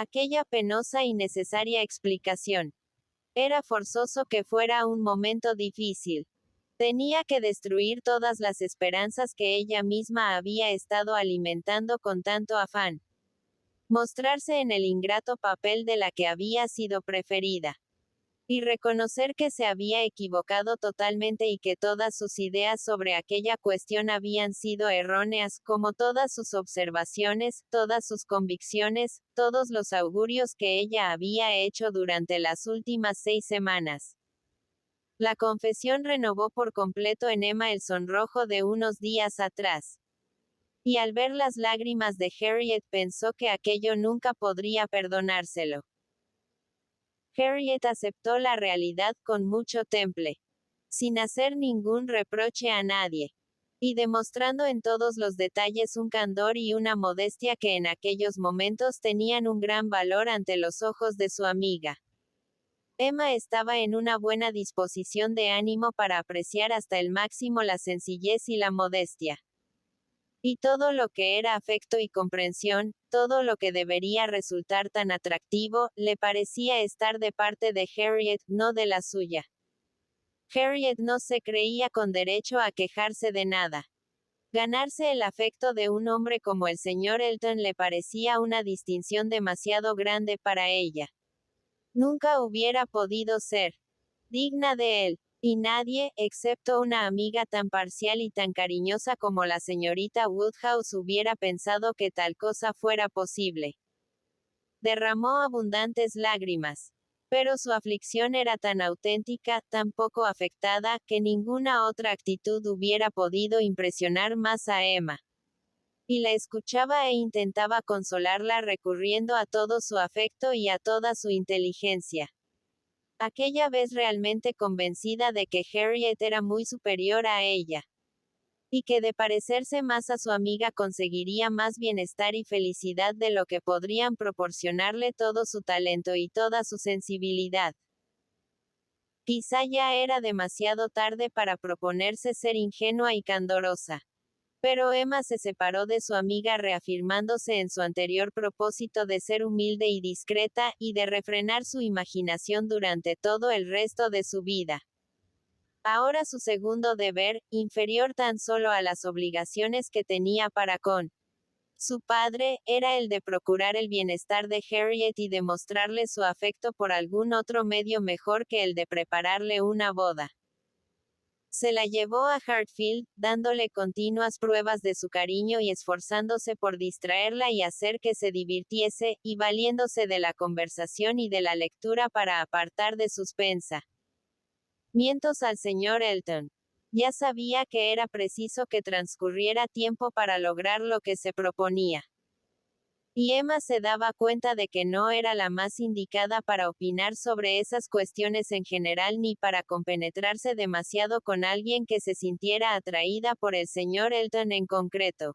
aquella penosa y necesaria explicación. Era forzoso que fuera un momento difícil. Tenía que destruir todas las esperanzas que ella misma había estado alimentando con tanto afán. Mostrarse en el ingrato papel de la que había sido preferida. Y reconocer que se había equivocado totalmente y que todas sus ideas sobre aquella cuestión habían sido erróneas, como todas sus observaciones, todas sus convicciones, todos los augurios que ella había hecho durante las últimas 6 semanas. La confesión renovó por completo en Emma el sonrojo de unos días atrás. Y al ver las lágrimas de Harriet pensó que aquello nunca podría perdonárselo. Harriet aceptó la realidad con mucho temple, sin hacer ningún reproche a nadie, y demostrando en todos los detalles un candor y una modestia que en aquellos momentos tenían un gran valor ante los ojos de su amiga. Emma estaba en una buena disposición de ánimo para apreciar hasta el máximo la sencillez y la modestia. Y todo lo que era afecto y comprensión, todo lo que debería resultar tan atractivo, le parecía estar de parte de Harriet, no de la suya. Harriet no se creía con derecho a quejarse de nada. Ganarse el afecto de un hombre como el señor Elton le parecía una distinción demasiado grande para ella. Nunca hubiera podido ser digna de él. Y nadie, excepto una amiga tan parcial y tan cariñosa como la señorita Woodhouse, hubiera pensado que tal cosa fuera posible. Derramó abundantes lágrimas. Pero su aflicción era tan auténtica, tan poco afectada, que ninguna otra actitud hubiera podido impresionar más a Emma. Y la escuchaba e intentaba consolarla recurriendo a todo su afecto y a toda su inteligencia. Aquella vez realmente convencida de que Harriet era muy superior a ella. Y que de parecerse más a su amiga conseguiría más bienestar y felicidad de lo que podrían proporcionarle todo su talento y toda su sensibilidad. Quizá ya era demasiado tarde para proponerse ser ingenua y candorosa. Pero Emma se separó de su amiga reafirmándose en su anterior propósito de ser humilde y discreta, y de refrenar su imaginación durante todo el resto de su vida. Ahora su segundo deber, inferior tan solo a las obligaciones que tenía para con su padre, era el de procurar el bienestar de Harriet y demostrarle su afecto por algún otro medio mejor que el de prepararle una boda. Se la llevó a Hartfield, dándole continuas pruebas de su cariño y esforzándose por distraerla y hacer que se divirtiese, y valiéndose de la conversación y de la lectura para apartar de sus pensamientos al señor Elton. Ya sabía que era preciso que transcurriera tiempo para lograr lo que se proponía. Y Emma se daba cuenta de que no era la más indicada para opinar sobre esas cuestiones en general ni para compenetrarse demasiado con alguien que se sintiera atraída por el señor Elton en concreto.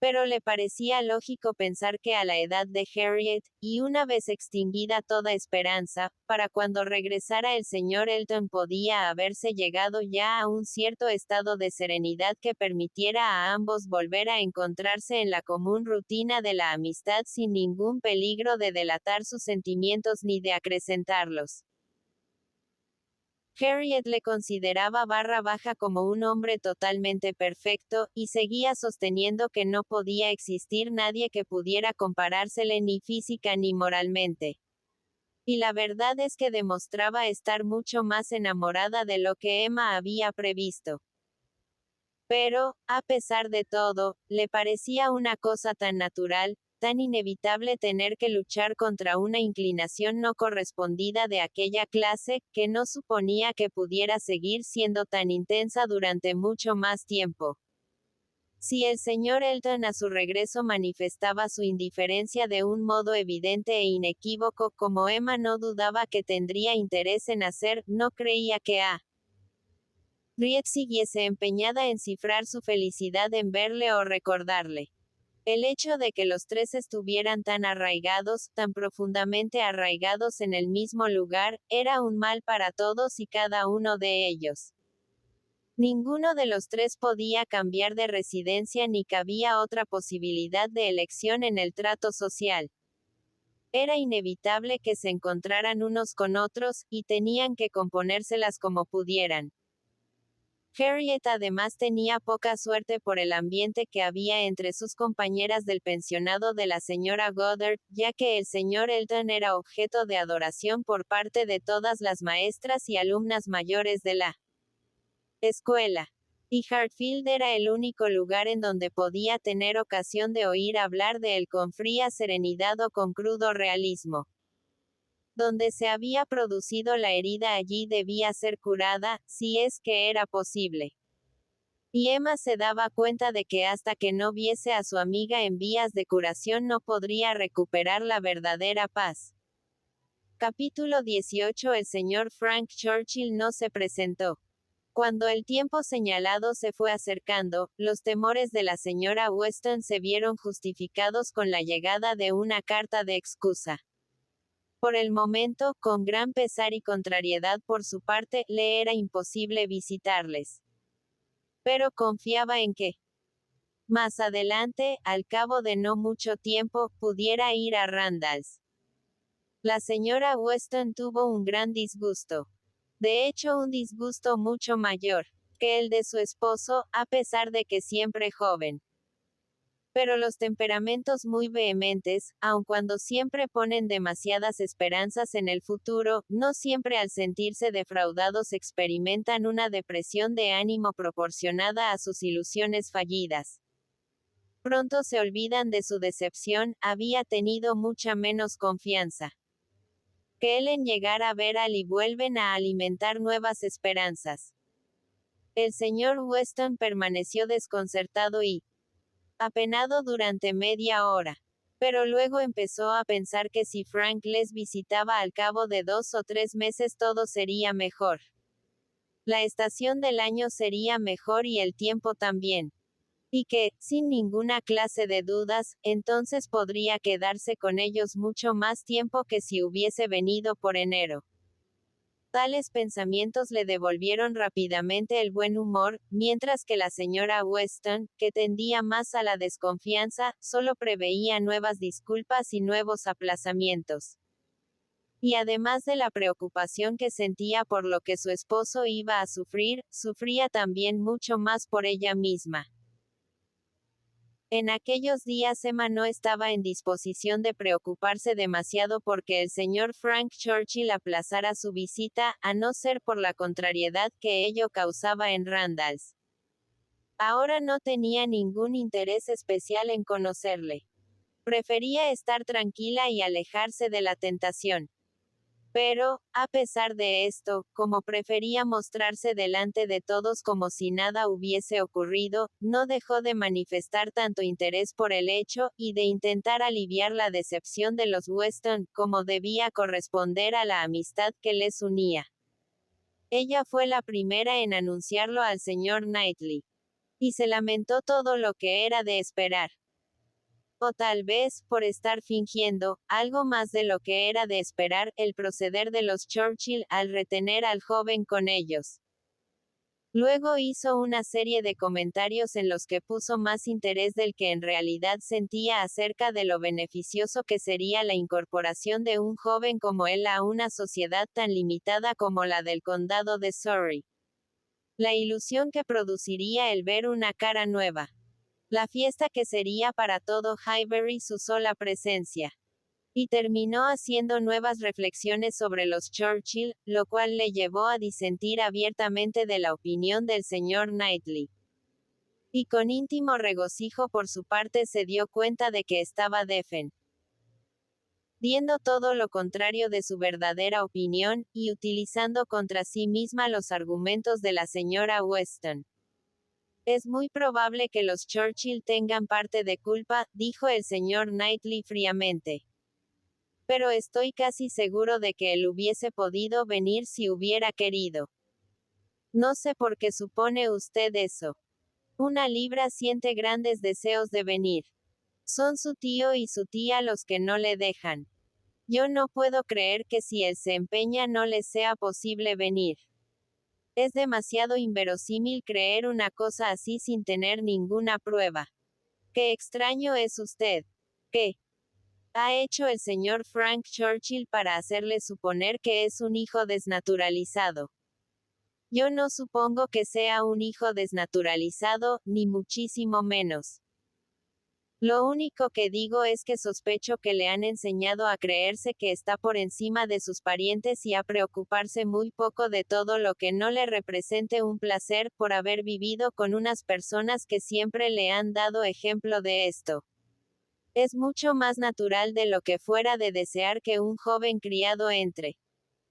Pero le parecía lógico pensar que a la edad de Harriet, y una vez extinguida toda esperanza, para cuando regresara el señor Elton podía haberse llegado ya a un cierto estado de serenidad que permitiera a ambos volver a encontrarse en la común rutina de la amistad sin ningún peligro de delatar sus sentimientos ni de acrecentarlos. Harriet le consideraba barra baja como un hombre totalmente perfecto, y seguía sosteniendo que no podía existir nadie que pudiera comparársele ni física ni moralmente. Y la verdad es que demostraba estar mucho más enamorada de lo que Emma había previsto. Pero, a pesar de todo, le parecía una cosa tan natural, tan inevitable tener que luchar contra una inclinación no correspondida de aquella clase, que no suponía que pudiera seguir siendo tan intensa durante mucho más tiempo. Si el señor Elton a su regreso manifestaba su indiferencia de un modo evidente e inequívoco, como Emma no dudaba que tendría interés en hacer, no creía que Harriet siguiese empeñada en cifrar su felicidad en verle o recordarle. El hecho de que los tres estuvieran tan arraigados, tan profundamente arraigados en el mismo lugar, era un mal para todos y cada uno de ellos. Ninguno de los tres podía cambiar de residencia ni cabía otra posibilidad de elección en el trato social. Era inevitable que se encontraran unos con otros, y tenían que componérselas como pudieran. Harriet además tenía poca suerte por el ambiente que había entre sus compañeras del pensionado de la señora Goddard, ya que el señor Elton era objeto de adoración por parte de todas las maestras y alumnas mayores de la escuela. Y Hartfield era el único lugar en donde podía tener ocasión de oír hablar de él con fría serenidad o con crudo realismo. Donde se había producido la herida allí debía ser curada, si es que era posible. Y Emma se daba cuenta de que hasta que no viese a su amiga en vías de curación no podría recuperar la verdadera paz. Capítulo 18. El señor Frank Churchill no se presentó. Cuando el tiempo señalado se fue acercando, los temores de la señora Weston se vieron justificados con la llegada de una carta de excusa. Por el momento, con gran pesar y contrariedad por su parte, le era imposible visitarles. Pero confiaba en que, más adelante, al cabo de no mucho tiempo, pudiera ir a Randalls. La señora Weston tuvo un gran disgusto. De hecho, un disgusto mucho mayor que el de su esposo, a pesar de que siempre joven. Pero los temperamentos muy vehementes, aun cuando siempre ponen demasiadas esperanzas en el futuro, no siempre al sentirse defraudados experimentan una depresión de ánimo proporcionada a sus ilusiones fallidas. Pronto se olvidan de su decepción, había tenido mucha menos confianza que él en llegar a ver y vuelven a alimentar nuevas esperanzas. El señor Weston permaneció desconcertado y apenado durante media hora. Pero luego empezó a pensar que si Frank les visitaba al cabo de 2 o 3 meses todo sería mejor. La estación del año sería mejor y el tiempo también. Y que, sin ninguna clase de dudas, entonces podría quedarse con ellos mucho más tiempo que si hubiese venido por enero. Tales pensamientos le devolvieron rápidamente el buen humor, mientras que la señora Weston, que tendía más a la desconfianza, solo preveía nuevas disculpas y nuevos aplazamientos. Y además de la preocupación que sentía por lo que su esposo iba a sufrir, sufría también mucho más por ella misma. En aquellos días Emma no estaba en disposición de preocuparse demasiado porque el señor Frank Churchill aplazara su visita, a no ser por la contrariedad que ello causaba en Randalls. Ahora no tenía ningún interés especial en conocerle. Prefería estar tranquila y alejarse de la tentación. Pero, a pesar de esto, como prefería mostrarse delante de todos como si nada hubiese ocurrido, no dejó de manifestar tanto interés por el hecho, y de intentar aliviar la decepción de los Weston, como debía corresponder a la amistad que les unía. Ella fue la primera en anunciarlo al señor Knightley. Y se lamentó todo lo que era de esperar. O tal vez, por estar fingiendo, algo más de lo que era de esperar, el proceder de los Churchill al retener al joven con ellos. Luego hizo una serie de comentarios en los que puso más interés del que en realidad sentía acerca de lo beneficioso que sería la incorporación de un joven como él a una sociedad tan limitada como la del condado de Surrey. La ilusión que produciría el ver una cara nueva. La fiesta que sería para todo Highbury su sola presencia. Y terminó haciendo nuevas reflexiones sobre los Churchill, lo cual le llevó a disentir abiertamente de la opinión del señor Knightley. Y con íntimo regocijo por su parte se dio cuenta de que estaba defendiendo todo lo contrario de su verdadera opinión, y utilizando contra sí misma los argumentos de la señora Weston. Es muy probable que los Churchill tengan parte de culpa, dijo el señor Knightley fríamente. Pero estoy casi seguro de que él hubiese podido venir si hubiera querido. No sé por qué supone usted eso. Una libra siente grandes deseos de venir. Son su tío y su tía los que no le dejan. Yo no puedo creer que si él se empeña no le sea posible venir. Es demasiado inverosímil creer una cosa así sin tener ninguna prueba. Qué extraño es usted. ¿Qué ha hecho el señor Frank Churchill para hacerle suponer que es un hijo desnaturalizado? Yo no supongo que sea un hijo desnaturalizado, ni muchísimo menos. Lo único que digo es que sospecho que le han enseñado a creerse que está por encima de sus parientes y a preocuparse muy poco de todo lo que no le represente un placer, por haber vivido con unas personas que siempre le han dado ejemplo de esto. Es mucho más natural de lo que fuera de desear que un joven criado entre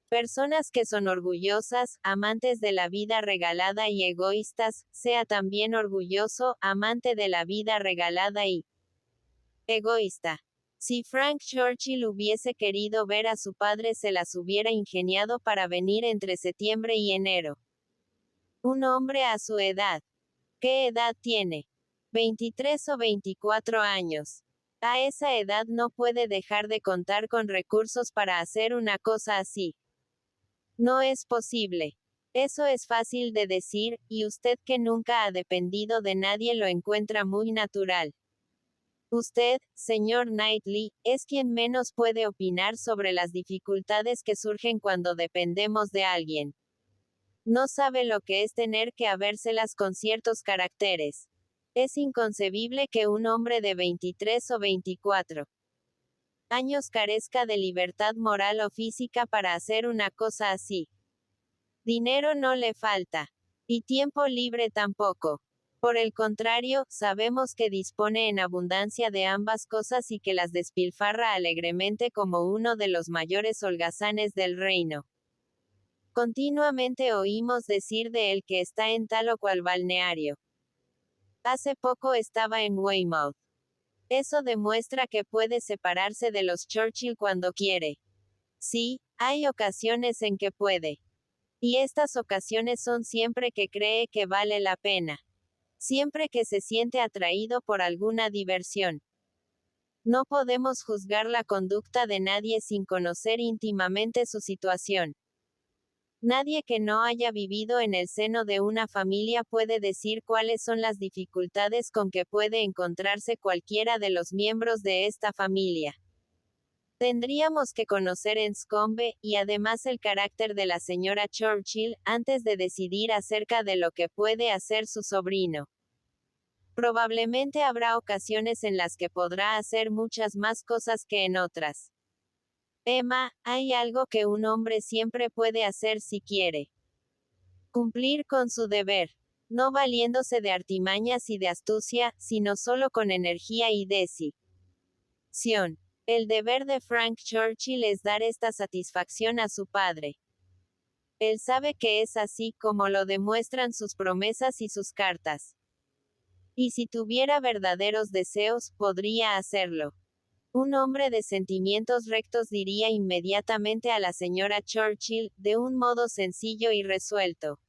personas que son orgullosas, amantes de la vida regalada y egoístas, sea también orgulloso, amante de la vida regalada y egoísta. Si Frank Churchill hubiese querido ver a su padre, se las hubiera ingeniado para venir entre septiembre y enero. Un hombre a su edad. ¿Qué edad tiene? 23 o 24 años. A esa edad no puede dejar de contar con recursos para hacer una cosa así. No es posible. Eso es fácil de decir, y usted que nunca ha dependido de nadie lo encuentra muy natural. Usted, señor Knightley, es quien menos puede opinar sobre las dificultades que surgen cuando dependemos de alguien. No sabe lo que es tener que habérselas con ciertos caracteres. Es inconcebible que un hombre de 23 o 24 años carezca de libertad moral o física para hacer una cosa así. Dinero no le falta. Y tiempo libre tampoco. Por el contrario, sabemos que dispone en abundancia de ambas cosas y que las despilfarra alegremente como uno de los mayores holgazanes del reino. Continuamente oímos decir de él que está en tal o cual balneario. Hace poco estaba en Weymouth. Eso demuestra que puede separarse de los Churchill cuando quiere. Sí, hay ocasiones en que puede. Y estas ocasiones son siempre que cree que vale la pena. Siempre que se siente atraído por alguna diversión. No podemos juzgar la conducta de nadie sin conocer íntimamente su situación. Nadie que no haya vivido en el seno de una familia puede decir cuáles son las dificultades con que puede encontrarse cualquiera de los miembros de esta familia. Tendríamos que conocer Enscombe, y además el carácter de la señora Churchill, antes de decidir acerca de lo que puede hacer su sobrino. Probablemente habrá ocasiones en las que podrá hacer muchas más cosas que en otras. Emma, hay algo que un hombre siempre puede hacer si quiere. Cumplir con su deber. No valiéndose de artimañas y de astucia, sino solo con energía y decisión. El deber de Frank Churchill es dar esta satisfacción a su padre. Él sabe que es así, como lo demuestran sus promesas y sus cartas. Y si tuviera verdaderos deseos, podría hacerlo. Un hombre de sentimientos rectos diría inmediatamente a la señora Churchill, de un modo sencillo y resuelto: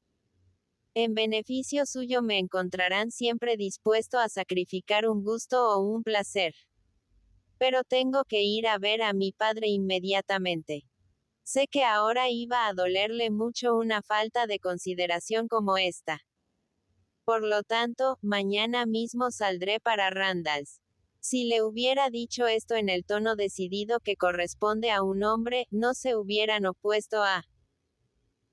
en beneficio suyo me encontrarán siempre dispuesto a sacrificar un gusto o un placer. Pero tengo que ir a ver a mi padre inmediatamente. Sé que ahora iba a dolerle mucho una falta de consideración como esta. Por lo tanto, mañana mismo saldré para Randalls. Si le hubiera dicho esto en el tono decidido que corresponde a un hombre, no se hubieran opuesto a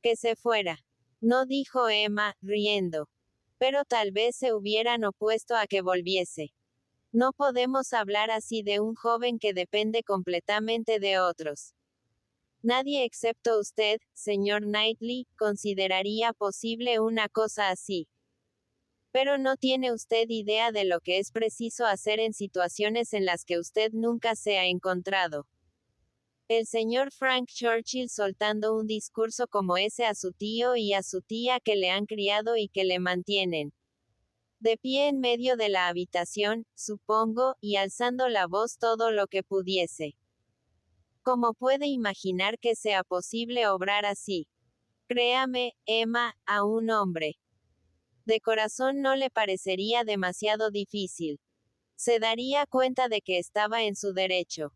que se fuera. No, dijo Emma, riendo. Pero tal vez se hubieran opuesto a que volviese. No podemos hablar así de un joven que depende completamente de otros. Nadie excepto usted, señor Knightley, consideraría posible una cosa así. Pero no tiene usted idea de lo que es preciso hacer en situaciones en las que usted nunca se ha encontrado. El señor Frank Churchill soltando un discurso como ese a su tío y a su tía que le han criado y que le mantienen de pie en medio de la habitación, supongo, y alzando la voz todo lo que pudiese. ¿Cómo puede imaginar que sea posible obrar así? Créame, Emma, a un hombre de corazón no le parecería demasiado difícil. Se daría cuenta de que estaba en su derecho.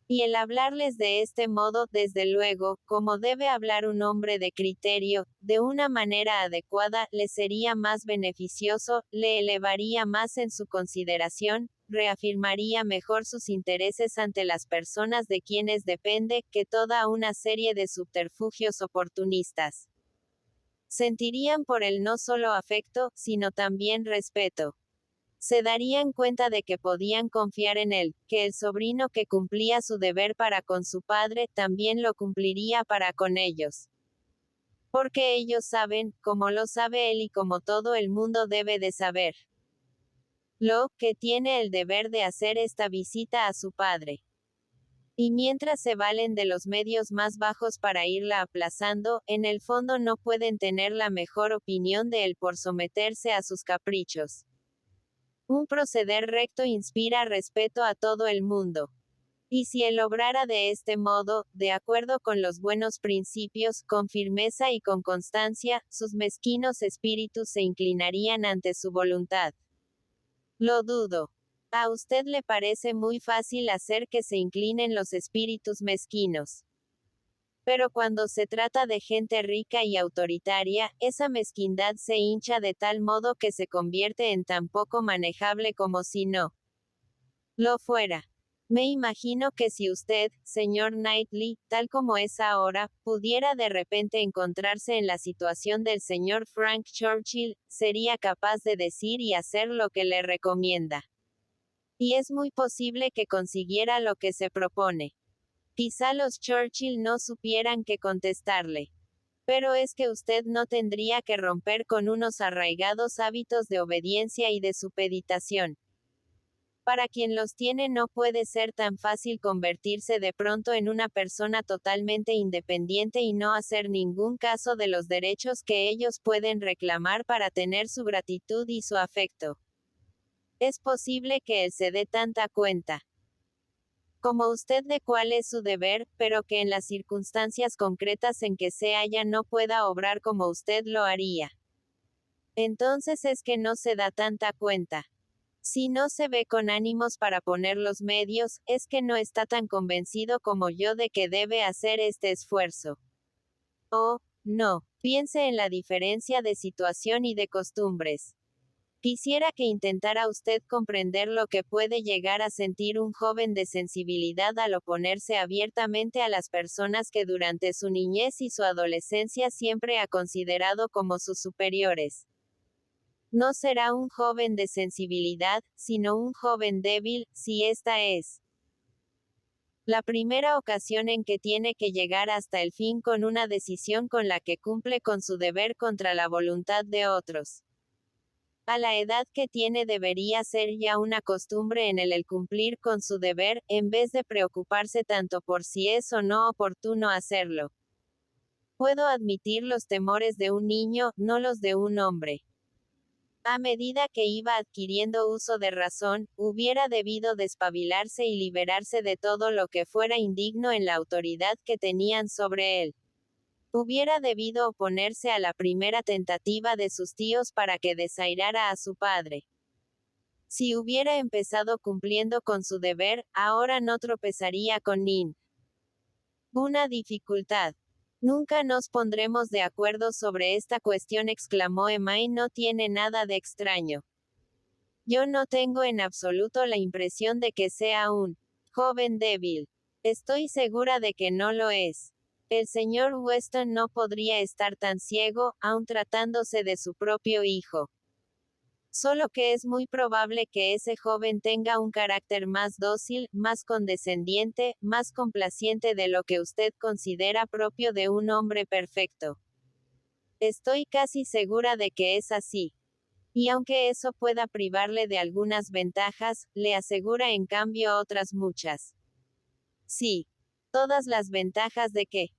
Y el hablarles de este modo, desde luego, como debe hablar un hombre de criterio, de una manera adecuada, le sería más beneficioso, le elevaría más en su consideración, reafirmaría mejor sus intereses ante las personas de quienes depende, que toda una serie de subterfugios oportunistas. Sentirían por él no solo afecto, sino también respeto. Se darían cuenta de que podían confiar en él, que el sobrino que cumplía su deber para con su padre, también lo cumpliría para con ellos. Porque ellos saben, como lo sabe él y como todo el mundo debe de saber, que tiene el deber de hacer esta visita a su padre. Y mientras se valen de los medios más bajos para irla aplazando, en el fondo no pueden tener la mejor opinión de él por someterse a sus caprichos. Un proceder recto inspira respeto a todo el mundo. Y si él obrara de este modo, de acuerdo con los buenos principios, con firmeza y con constancia, sus mezquinos espíritus se inclinarían ante su voluntad. Lo dudo. A usted le parece muy fácil hacer que se inclinen los espíritus mezquinos. Pero cuando se trata de gente rica y autoritaria, esa mezquindad se hincha de tal modo que se convierte en tan poco manejable como si no lo fuera. Me imagino que si usted, señor Knightley, tal como es ahora, pudiera de repente encontrarse en la situación del señor Frank Churchill, sería capaz de decir y hacer lo que le recomienda. Y es muy posible que consiguiera lo que se propone. Quizá los Churchill no supieran qué contestarle. Pero es que usted no tendría que romper con unos arraigados hábitos de obediencia y de supeditación. Para quien los tiene no puede ser tan fácil convertirse de pronto en una persona totalmente independiente y no hacer ningún caso de los derechos que ellos pueden reclamar para tener su gratitud y su afecto. Es posible que él se dé tanta cuenta como usted de cuál es su deber, pero que en las circunstancias concretas en que se halla no pueda obrar como usted lo haría. Entonces es que no se da tanta cuenta. Si no se ve con ánimos para poner los medios, es que no está tan convencido como yo de que debe hacer este esfuerzo. Oh, no, piense en la diferencia de situación y de costumbres. Quisiera que intentara usted comprender lo que puede llegar a sentir un joven de sensibilidad al oponerse abiertamente a las personas que durante su niñez y su adolescencia siempre ha considerado como sus superiores. No será un joven de sensibilidad, sino un joven débil, si esta es la primera ocasión en que tiene que llegar hasta el fin con una decisión con la que cumple con su deber contra la voluntad de otros. A la edad que tiene debería ser ya una costumbre en él el cumplir con su deber, en vez de preocuparse tanto por si es o no oportuno hacerlo. Puedo admitir los temores de un niño, no los de un hombre. A medida que iba adquiriendo uso de razón, hubiera debido despabilarse y liberarse de todo lo que fuera indigno en la autoridad que tenían sobre él. Hubiera debido oponerse a la primera tentativa de sus tíos para que desairara a su padre. Si hubiera empezado cumpliendo con su deber, ahora no tropezaría con ninguna dificultad. Nunca nos pondremos de acuerdo sobre esta cuestión, exclamó Emma, y no tiene nada de extraño. Yo no tengo en absoluto la impresión de que sea un joven débil. Estoy segura de que no lo es. El señor Weston no podría estar tan ciego, aun tratándose de su propio hijo. Solo que es muy probable que ese joven tenga un carácter más dócil, más condescendiente, más complaciente de lo que usted considera propio de un hombre perfecto. Estoy casi segura de que es así. Y aunque eso pueda privarle de algunas ventajas, le asegura en cambio otras muchas. Sí. Todas las ventajas de que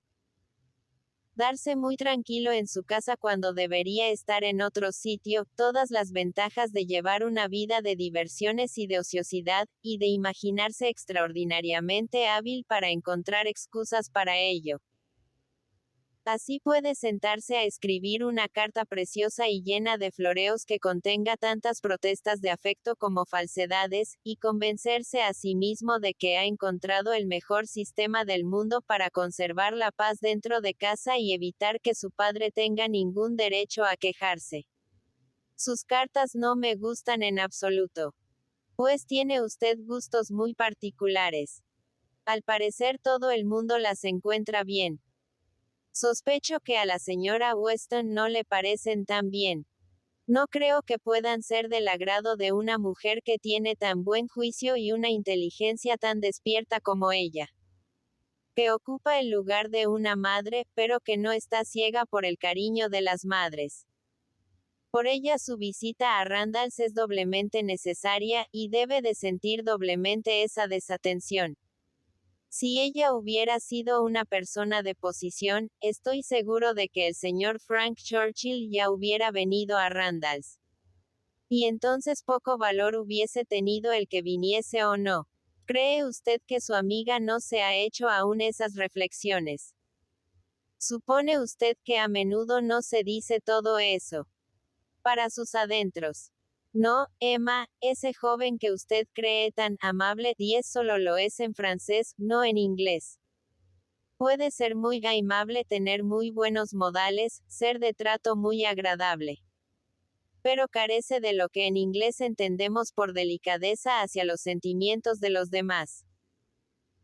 darse muy tranquilo en su casa cuando debería estar en otro sitio, todas las ventajas de llevar una vida de diversiones y de ociosidad, y de imaginarse extraordinariamente hábil para encontrar excusas para ello. Así puede sentarse a escribir una carta preciosa y llena de floreos que contenga tantas protestas de afecto como falsedades, y convencerse a sí mismo de que ha encontrado el mejor sistema del mundo para conservar la paz dentro de casa y evitar que su padre tenga ningún derecho a quejarse. Sus cartas no me gustan en absoluto. Pues tiene usted gustos muy particulares. Al parecer todo el mundo las encuentra bien. Sospecho que a la señora Weston no le parecen tan bien. No creo que puedan ser del agrado de una mujer que tiene tan buen juicio y una inteligencia tan despierta como ella. Que ocupa el lugar de una madre, pero que no está ciega por el cariño de las madres. Por ella su visita a Randalls es doblemente necesaria, y debe de sentir doblemente esa desatención. Si ella hubiera sido una persona de posición, estoy seguro de que el señor Frank Churchill ya hubiera venido a Randalls. Y entonces poco valor hubiese tenido el que viniese o no. ¿Cree usted que su amiga no se ha hecho aún esas reflexiones? ¿Supone usted que a menudo no se dice todo eso? Para sus adentros. No, Emma, ese joven que usted cree tan amable, y solo lo es en francés, no en inglés. Puede ser muy amable, tener muy buenos modales, ser de trato muy agradable. Pero carece de lo que en inglés entendemos por delicadeza hacia los sentimientos de los demás.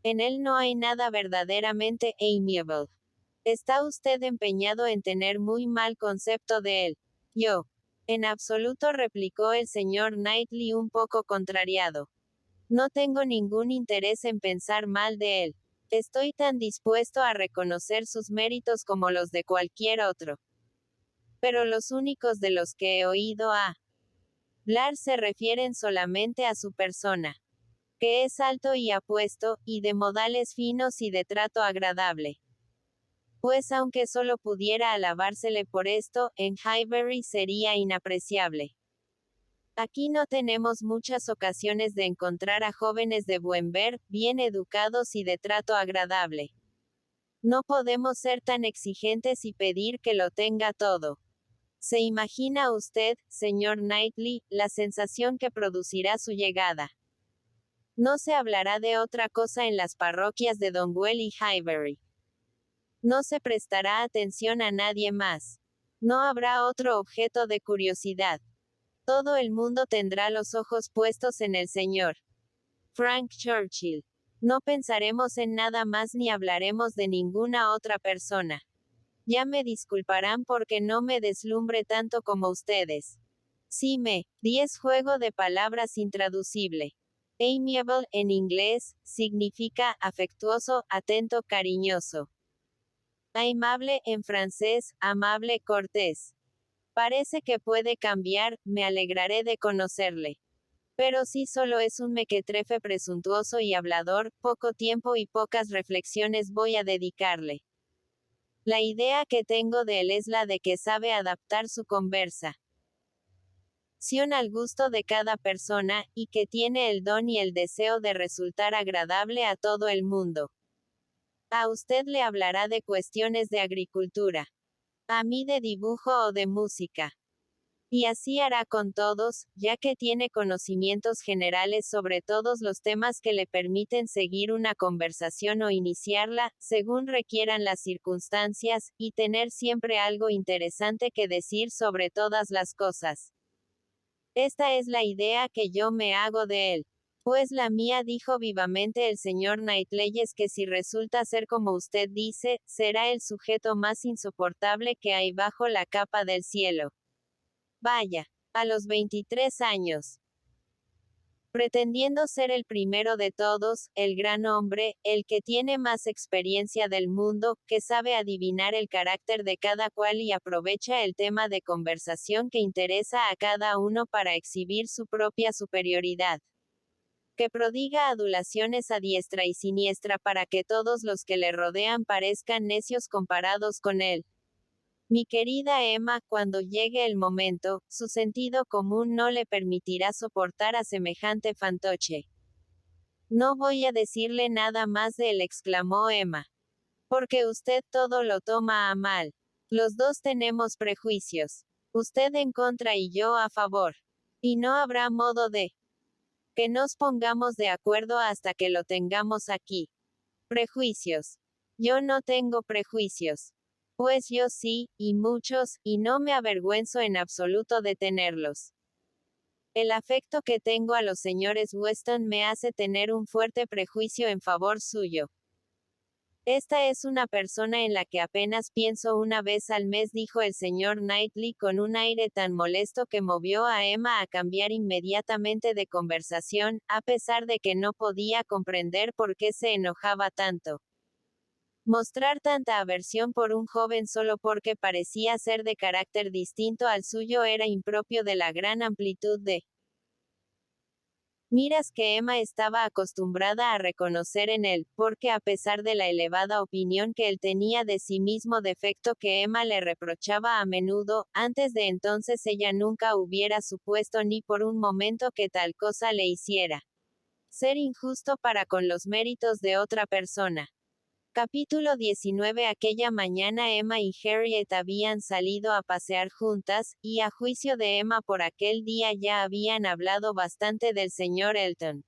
En él no hay nada verdaderamente amiable. Está usted empeñado en tener muy mal concepto de él. Yo. En absoluto, replicó el señor Knightley un poco contrariado. No tengo ningún interés en pensar mal de él. Estoy tan dispuesto a reconocer sus méritos como los de cualquier otro. Pero los únicos de los que he oído hablar se refieren solamente a su persona, que es alto y apuesto, y de modales finos y de trato agradable. Pues aunque solo pudiera alabársele por esto, en Highbury sería inapreciable. Aquí no tenemos muchas ocasiones de encontrar a jóvenes de buen ver, bien educados y de trato agradable. No podemos ser tan exigentes y pedir que lo tenga todo. ¿Se imagina usted, señor Knightley, la sensación que producirá su llegada? No se hablará de otra cosa en las parroquias de Donwell y Highbury. No se prestará atención a nadie más. No habrá otro objeto de curiosidad. Todo el mundo tendrá los ojos puestos en el señor Frank Churchill. No pensaremos en nada más ni hablaremos de ninguna otra persona. Ya me disculparán porque no me deslumbre tanto como ustedes. Sí, 10 juego de palabras intraducible. Amiable, en inglés, significa afectuoso, atento, cariñoso. Aimable, en francés, amable, cortés. Parece que puede cambiar, me alegraré de conocerle. Pero si solo es un mequetrefe presuntuoso y hablador, poco tiempo y pocas reflexiones voy a dedicarle. La idea que tengo de él es la de que sabe adaptar su conversación al gusto de cada persona, y que tiene el don y el deseo de resultar agradable a todo el mundo. A usted le hablará de cuestiones de agricultura. A mí de dibujo o de música. Y así hará con todos, ya que tiene conocimientos generales sobre todos los temas que le permiten seguir una conversación o iniciarla, según requieran las circunstancias, y tener siempre algo interesante que decir sobre todas las cosas. Esta es la idea que yo me hago de él. Pues la mía, dijo vivamente el señor Knightley, es que si resulta ser como usted dice, será el sujeto más insoportable que hay bajo la capa del cielo. Vaya, a los 23 años. Pretendiendo ser el primero de todos, el gran hombre, el que tiene más experiencia del mundo, que sabe adivinar el carácter de cada cual y aprovecha el tema de conversación que interesa a cada uno para exhibir su propia superioridad. Que prodiga adulaciones a diestra y siniestra para que todos los que le rodean parezcan necios comparados con él. Mi querida Emma, cuando llegue el momento, su sentido común no le permitirá soportar a semejante fantoche. No voy a decirle nada más de él, exclamó Emma. Porque usted todo lo toma a mal. Los dos tenemos prejuicios. Usted en contra y yo a favor. Y no habrá modo de que nos pongamos de acuerdo hasta que lo tengamos aquí. Prejuicios. Yo no tengo prejuicios. Pues yo sí, y muchos, y no me avergüenzo en absoluto de tenerlos. El afecto que tengo a los señores Weston me hace tener un fuerte prejuicio en favor suyo. Esta es una persona en la que apenas pienso una vez al mes, dijo el señor Knightley con un aire tan molesto que movió a Emma a cambiar inmediatamente de conversación, a pesar de que no podía comprender por qué se enojaba tanto. Mostrar tanta aversión por un joven solo porque parecía ser de carácter distinto al suyo era impropio de la gran amplitud de miras que Emma estaba acostumbrada a reconocer en él, porque a pesar de la elevada opinión que él tenía de sí mismo, defecto que Emma le reprochaba a menudo, antes de entonces ella nunca hubiera supuesto ni por un momento que tal cosa le hiciera ser injusto para con los méritos de otra persona. Capítulo 19. Aquella mañana Emma y Harriet habían salido a pasear juntas, y a juicio de Emma por aquel día ya habían hablado bastante del señor Elton.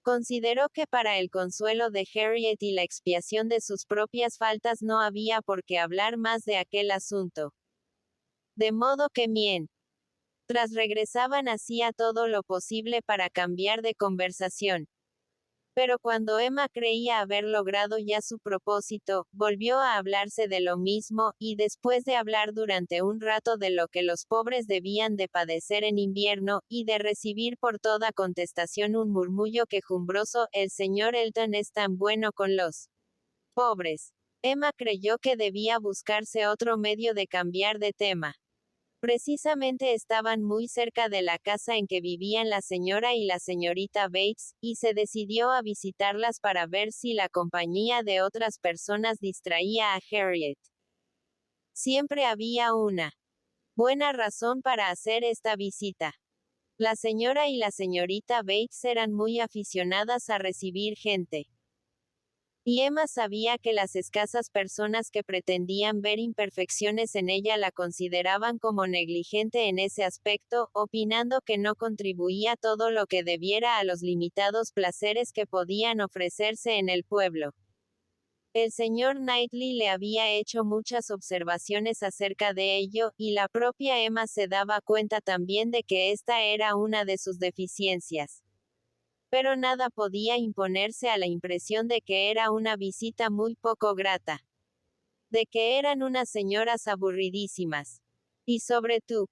Consideró que para el consuelo de Harriet y la expiación de sus propias faltas no había por qué hablar más de aquel asunto. De modo que mientras regresaban hacía todo lo posible para cambiar de conversación. Pero cuando Emma creía haber logrado ya su propósito, volvió a hablarse de lo mismo, y después de hablar durante un rato de lo que los pobres debían de padecer en invierno, y de recibir por toda contestación un murmullo quejumbroso, el señor Elton es tan bueno con los pobres. Emma creyó que debía buscarse otro medio de cambiar de tema. Precisamente estaban muy cerca de la casa en que vivían la señora y la señorita Bates, y se decidió a visitarlas para ver si la compañía de otras personas distraía a Harriet. Siempre había una buena razón para hacer esta visita. La señora y la señorita Bates eran muy aficionadas a recibir gente. Y Emma sabía que las escasas personas que pretendían ver imperfecciones en ella la consideraban como negligente en ese aspecto, opinando que no contribuía todo lo que debiera a los limitados placeres que podían ofrecerse en el pueblo. El señor Knightley le había hecho muchas observaciones acerca de ello, y la propia Emma se daba cuenta también de que esta era una de sus deficiencias. Pero nada podía imponerse a la impresión de que era una visita muy poco grata. De que eran unas señoras aburridísimas. Y sobre todo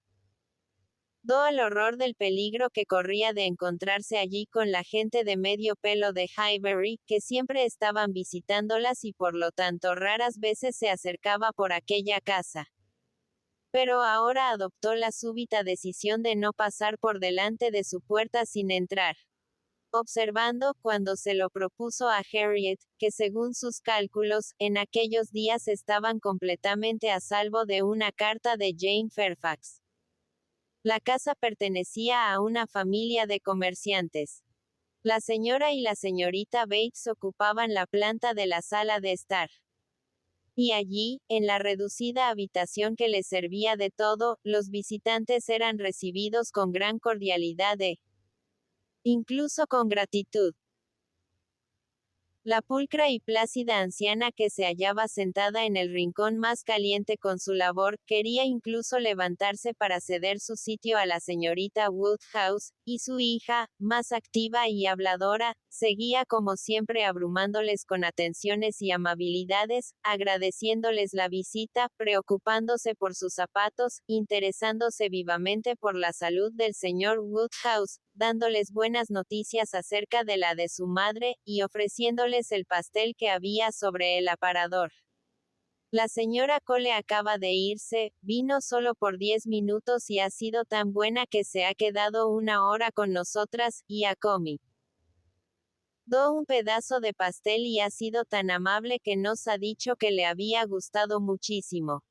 al horror del peligro que corría de encontrarse allí con la gente de medio pelo de Highbury, que siempre estaban visitándolas y por lo tanto raras veces se acercaba por aquella casa. Pero ahora adoptó la súbita decisión de no pasar por delante de su puerta sin entrar. Observando, cuando se lo propuso a Harriet, que según sus cálculos, en aquellos días estaban completamente a salvo de una carta de Jane Fairfax. La casa pertenecía a una familia de comerciantes. La señora y la señorita Bates ocupaban la planta de la sala de estar. Y allí, en la reducida habitación que les servía de todo, los visitantes eran recibidos con gran cordialidad incluso con gratitud. La pulcra y plácida anciana que se hallaba sentada en el rincón más caliente con su labor, quería incluso levantarse para ceder su sitio a la señorita Woodhouse, y su hija, más activa y habladora, seguía como siempre abrumándoles con atenciones y amabilidades, agradeciéndoles la visita, preocupándose por sus zapatos, interesándose vivamente por la salud del señor Woodhouse, dándoles buenas noticias acerca de la de su madre, y ofreciéndoles el pastel que había sobre el aparador. La señora Cole acaba de irse, vino solo por 10 minutos y ha sido tan buena que se ha quedado una hora con nosotras, y ha comido un pedazo de pastel y ha sido tan amable que nos ha dicho que le había gustado muchísimo.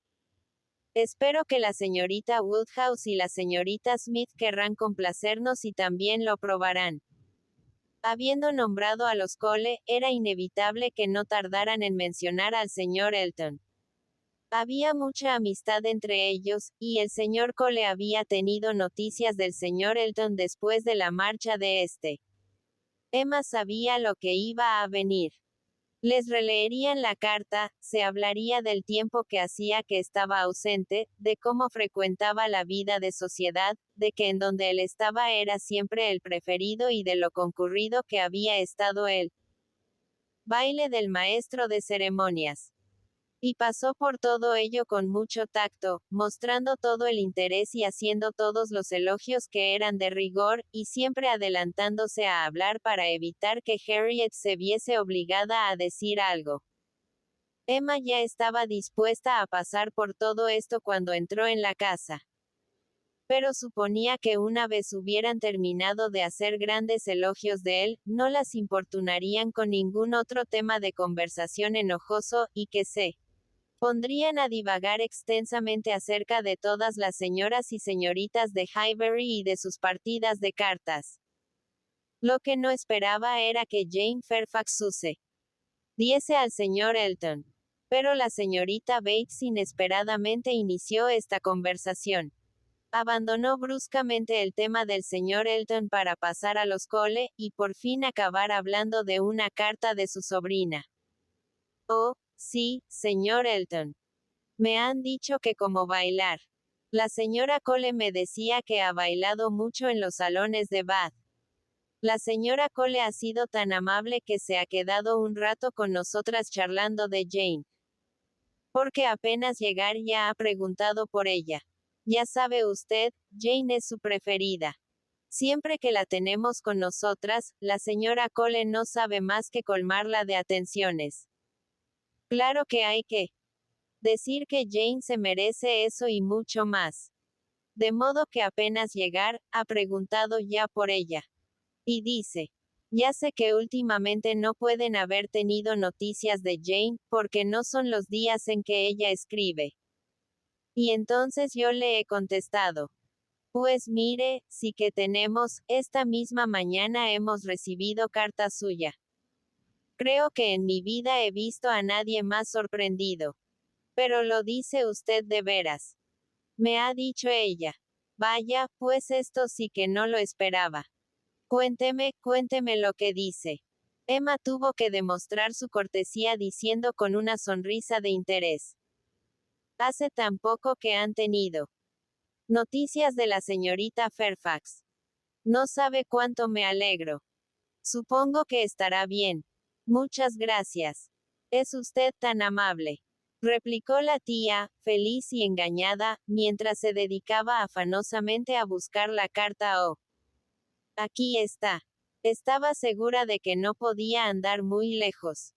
Espero que la señorita Woodhouse y la señorita Smith querrán complacernos y también lo probarán. Habiendo nombrado a los Cole, era inevitable que no tardaran en mencionar al señor Elton. Había mucha amistad entre ellos, y el señor Cole había tenido noticias del señor Elton después de la marcha de este. Emma sabía lo que iba a venir. Les releerían la carta, se hablaría del tiempo que hacía que estaba ausente, de cómo frecuentaba la vida de sociedad, de que en donde él estaba era siempre el preferido y de lo concurrido que había estado el baile del maestro de ceremonias. Y pasó por todo ello con mucho tacto, mostrando todo el interés y haciendo todos los elogios que eran de rigor, y siempre adelantándose a hablar para evitar que Harriet se viese obligada a decir algo. Emma ya estaba dispuesta a pasar por todo esto cuando entró en la casa. Pero suponía que una vez hubieran terminado de hacer grandes elogios de él, no las importunarían con ningún otro tema de conversación enojoso, y que se pondrían a divagar extensamente acerca de todas las señoras y señoritas de Highbury y de sus partidas de cartas. Lo que no esperaba era que Jane Fairfax diese al señor Elton. Pero la señorita Bates inesperadamente inició esta conversación. Abandonó bruscamente el tema del señor Elton para pasar a los Cole, y por fin acabar hablando de una carta de su sobrina. Oh, sí, señor Elton. Me han dicho que como bailar. La señora Cole me decía que ha bailado mucho en los salones de Bath. La señora Cole ha sido tan amable que se ha quedado un rato con nosotras charlando de Jane. Porque apenas llegar ya ha preguntado por ella. Ya sabe usted, Jane es su preferida. Siempre que la tenemos con nosotras, la señora Cole no sabe más que colmarla de atenciones. Claro que hay que decir que Jane se merece eso y mucho más. De modo que apenas llegar, ha preguntado ya por ella. Y dice, ya sé que últimamente no pueden haber tenido noticias de Jane, porque no son los días en que ella escribe. Y entonces yo le he contestado, pues mire, sí que tenemos, esta misma mañana hemos recibido carta suya. Creo que en mi vida he visto a nadie más sorprendido. Pero lo dice usted de veras. Me ha dicho ella. Vaya, pues esto sí que no lo esperaba. Cuénteme lo que dice. Emma tuvo que demostrar su cortesía diciendo con una sonrisa de interés. Hace tan poco que han tenido noticias de la señorita Fairfax. No sabe cuánto me alegro. Supongo que estará bien. Muchas gracias. Es usted tan amable, replicó la tía, feliz y engañada, mientras se dedicaba afanosamente a buscar la carta. Oh, aquí está. Estaba segura de que no podía andar muy lejos.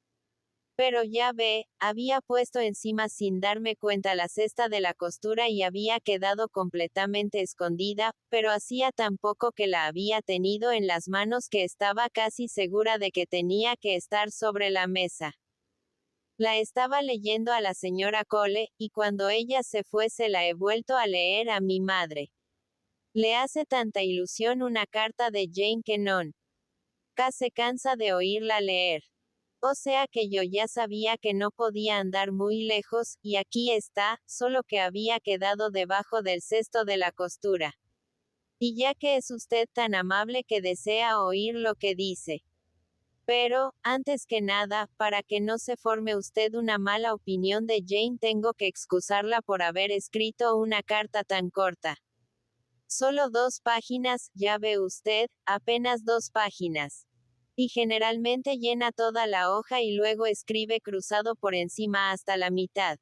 Pero ya ve, había puesto encima sin darme cuenta la cesta de la costura y había quedado completamente escondida, pero hacía tan poco que la había tenido en las manos que estaba casi segura de que tenía que estar sobre la mesa. La estaba leyendo a la señora Cole, y cuando ella se fue se la he vuelto a leer a mi madre. Le hace tanta ilusión una carta de Jane que se cansa de oírla leer. O sea que yo ya sabía que no podía andar muy lejos, y aquí está, solo que había quedado debajo del cesto de la costura. Y ya que es usted tan amable que desea oír lo que dice. Pero, antes que nada, para que no se forme usted una mala opinión de Jane, tengo que excusarla por haber escrito una carta tan corta. Solo 2 páginas, ya ve usted, apenas 2 páginas. Y generalmente llena toda la hoja y luego escribe cruzado por encima hasta la mitad.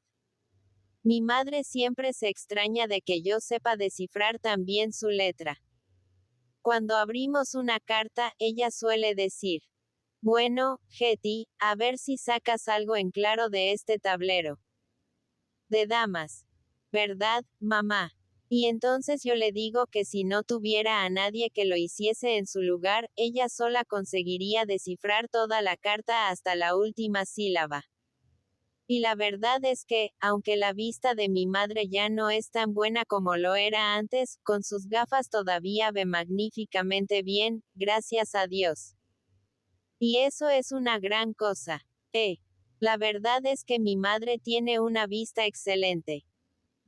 Mi madre siempre se extraña de que yo sepa descifrar tan bien su letra. Cuando abrimos una carta, ella suele decir, bueno, Hetty, a ver si sacas algo en claro de este tablero de damas. ¿Verdad, mamá? Y entonces yo le digo que si no tuviera a nadie que lo hiciese en su lugar, ella sola conseguiría descifrar toda la carta hasta la última sílaba. Y la verdad es que, aunque la vista de mi madre ya no es tan buena como lo era antes, con sus gafas todavía ve magníficamente bien, gracias a Dios. Y eso es una gran cosa. La verdad es que mi madre tiene una vista excelente.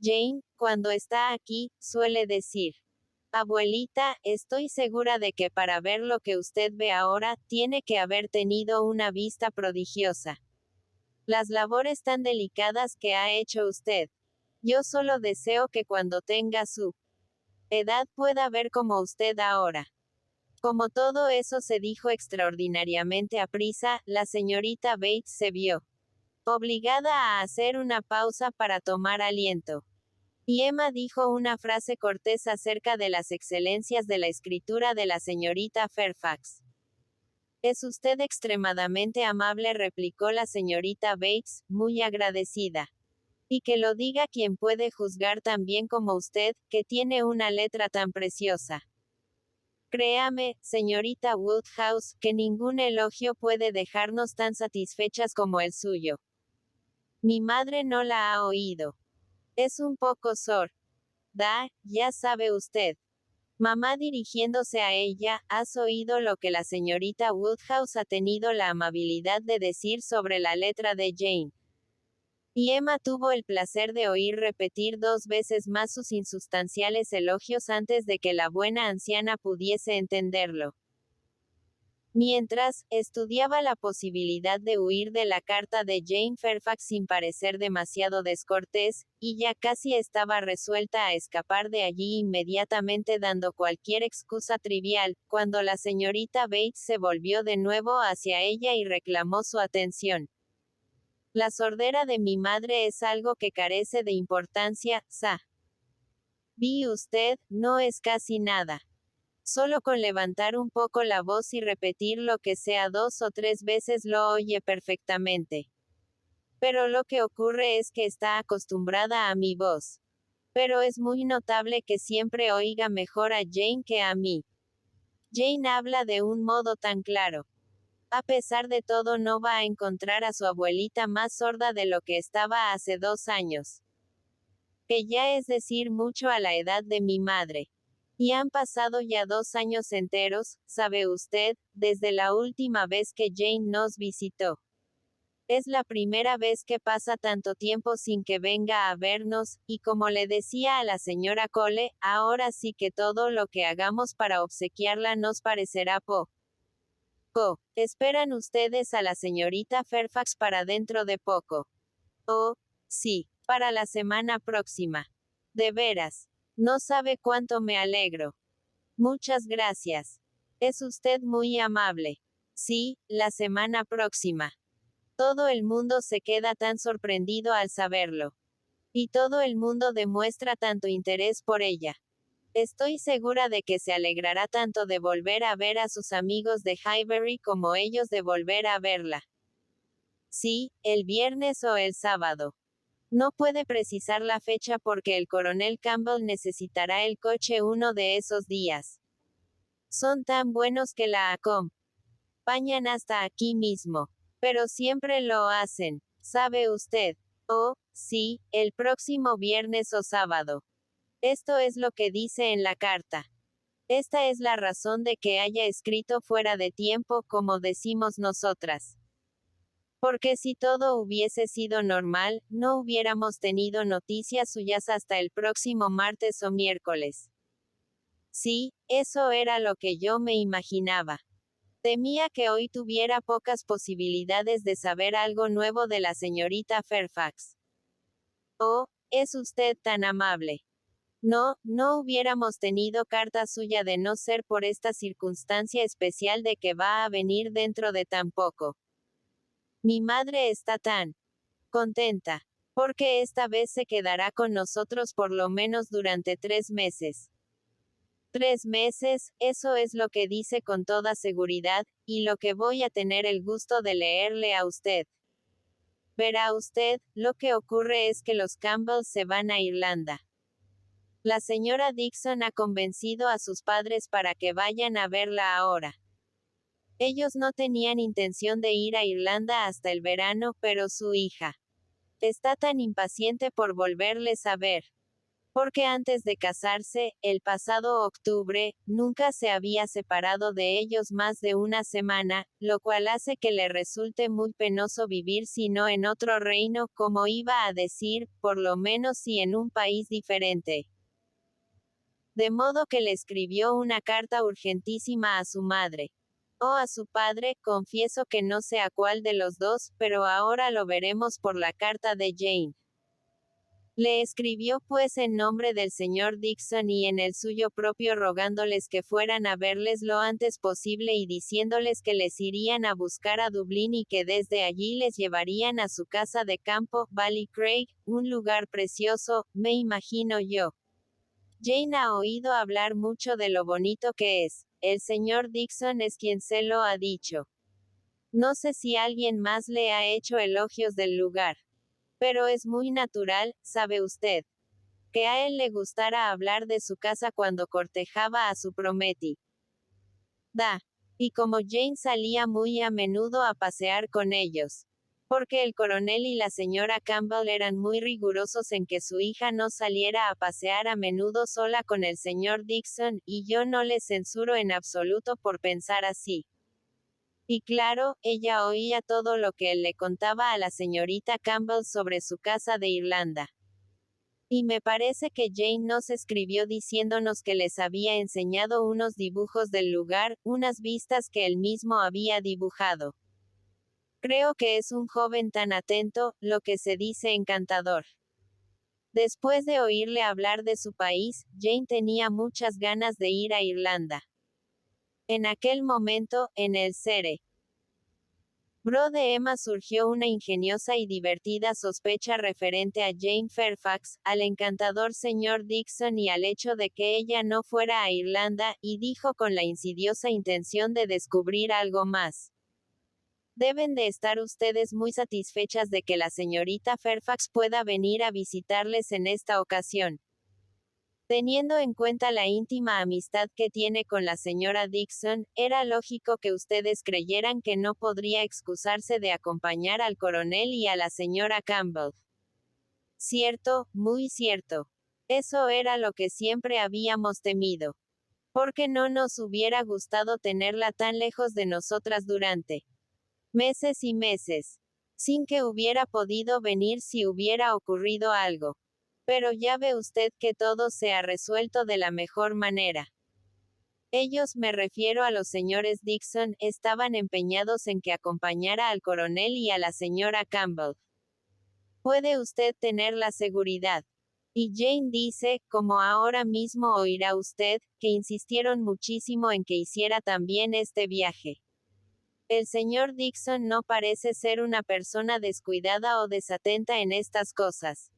Jane, cuando está aquí, suele decir, abuelita, estoy segura de que para ver lo que usted ve ahora, tiene que haber tenido una vista prodigiosa. las labores tan delicadas que ha hecho usted. Yo solo deseo que cuando tenga su edad pueda ver como usted ahora. Como todo eso se dijo extraordinariamente aprisa, la señorita Bates se vio obligada a hacer una pausa para tomar aliento. Y Emma dijo una frase cortés acerca de las excelencias de la escritura de la señorita Fairfax. Es usted extremadamente amable, replicó la señorita Bates, muy agradecida. Y que lo diga quien puede juzgar tan bien como usted, que tiene una letra tan preciosa. Créame, señorita Woodhouse, que ningún elogio puede dejarnos tan satisfechas como el suyo. Mi madre no la ha oído. Es un poco sorda, ya sabe usted. Mamá, dirigiéndose a ella, ¿has oído lo que la señorita Woodhouse ha tenido la amabilidad de decir sobre la letra de Jane? Y Emma tuvo el placer de oír repetir 2 veces más sus insustanciales elogios antes de que la buena anciana pudiese entenderlo. Mientras, estudiaba la posibilidad de huir de la carta de Jane Fairfax sin parecer demasiado descortés, y ya casi estaba resuelta a escapar de allí inmediatamente dando cualquier excusa trivial, cuando la señorita Bates se volvió de nuevo hacia ella y reclamó su atención. La sordera de mi madre es algo que carece de importancia, vi usted, no es casi nada. Solo con levantar un poco la voz y repetir lo que sea 2 o 3 veces lo oye perfectamente. Pero lo que ocurre es que está acostumbrada a mi voz. Pero es muy notable que siempre oiga mejor a Jane que a mí. Jane habla de un modo tan claro. A pesar de todo, no va a encontrar a su abuelita más sorda de lo que estaba hace 2 años. Que ya es decir mucho a la edad de mi madre. Y han pasado ya 2 años enteros, sabe usted, desde la última vez que Jane nos visitó. Es la primera vez que pasa tanto tiempo sin que venga a vernos, y como le decía a la señora Cole, ahora sí que todo lo que hagamos para obsequiarla nos parecerá poco. ¿Esperan ustedes a la señorita Fairfax para dentro de poco? Oh, sí, para la semana próxima. De veras. No sabe cuánto me alegro. Muchas gracias. Es usted muy amable. Sí, la semana próxima. Todo el mundo se queda tan sorprendido al saberlo. Y todo el mundo demuestra tanto interés por ella. Estoy segura de que se alegrará tanto de volver a ver a sus amigos de Highbury como ellos de volver a verla. Sí, el viernes o el sábado. No puede precisar la fecha porque el coronel Campbell necesitará el coche uno de esos días. Son tan buenos que la acompañan hasta aquí mismo. Pero siempre lo hacen, ¿sabe usted? Oh, sí, el próximo viernes o sábado. Esto es lo que dice en la carta. Esta es la razón de que haya escrito fuera de tiempo, como decimos nosotras. Porque si todo hubiese sido normal, no hubiéramos tenido noticias suyas hasta el próximo martes o miércoles. Sí, eso era lo que yo me imaginaba. Temía que hoy tuviera pocas posibilidades de saber algo nuevo de la señorita Fairfax. Oh, es usted tan amable. No, no hubiéramos tenido carta suya de no ser por esta circunstancia especial de que va a venir dentro de tan poco. Mi madre está tan contenta, porque esta vez se quedará con nosotros por lo menos durante 3 meses. 3 meses, eso es lo que dice con toda seguridad, y lo que voy a tener el gusto de leerle a usted. Verá usted, lo que ocurre es que los Campbell se van a Irlanda. La señora Dixon ha convencido a sus padres para que vayan a verla ahora. Ellos no tenían intención de ir a Irlanda hasta el verano, pero su hija está tan impaciente por volverles a ver. Porque antes de casarse, el pasado octubre, nunca se había separado de ellos más de una semana, lo cual hace que le resulte muy penoso vivir si no en otro reino, como iba a decir, por lo menos si en un país diferente. De modo que le escribió una carta urgentísima a su madre. O a su padre, confieso que no sé a cuál de los dos, pero ahora lo veremos por la carta de Jane. Le escribió pues en nombre del señor Dixon y en el suyo propio rogándoles que fueran a verles lo antes posible y diciéndoles que les irían a buscar a Dublín y que desde allí les llevarían a su casa de campo, Ballycraig, un lugar precioso, me imagino yo. Jane ha oído hablar mucho de lo bonito que es. El señor Dixon es quien se lo ha dicho. No sé si alguien más le ha hecho elogios del lugar. Pero es muy natural, sabe usted, que a él le gustara hablar de su casa cuando cortejaba a su prometi. Y como Jane salía muy a menudo a pasear con ellos. Porque el coronel y la señora Campbell eran muy rigurosos en que su hija no saliera a pasear a menudo sola con el señor Dixon, y yo no le censuro en absoluto por pensar así. Y claro, ella oía todo lo que él le contaba a la señorita Campbell sobre su casa de Irlanda. Y me parece que Jane nos escribió diciéndonos que les había enseñado unos dibujos del lugar, unas vistas que él mismo había dibujado. Creo que es un joven tan atento, lo que se dice encantador. Después de oírle hablar de su país, Jane tenía muchas ganas de ir a Irlanda. En aquel momento, en el Cere Bro de Emma surgió una ingeniosa y divertida sospecha referente a Jane Fairfax, al encantador señor Dixon y al hecho de que ella no fuera a Irlanda, y dijo con la insidiosa intención de descubrir algo más. Deben de estar ustedes muy satisfechas de que la señorita Fairfax pueda venir a visitarles en esta ocasión. Teniendo en cuenta la íntima amistad que tiene con la señora Dixon, era lógico que ustedes creyeran que no podría excusarse de acompañar al coronel y a la señora Campbell. Cierto, muy cierto. Eso era lo que siempre habíamos temido. Porque no nos hubiera gustado tenerla tan lejos de nosotras durante meses y meses, sin que hubiera podido venir si hubiera ocurrido algo. Pero ya ve usted que todo se ha resuelto de la mejor manera. Ellos, me refiero a los señores Dixon, estaban empeñados en que acompañara al coronel y a la señora Campbell. Puede usted tener la seguridad. Y Jane dice, como ahora mismo oirá usted, que insistieron muchísimo en que hiciera también este viaje. El señor Dixon no parece ser una persona descuidada o desatenta en estas cosas.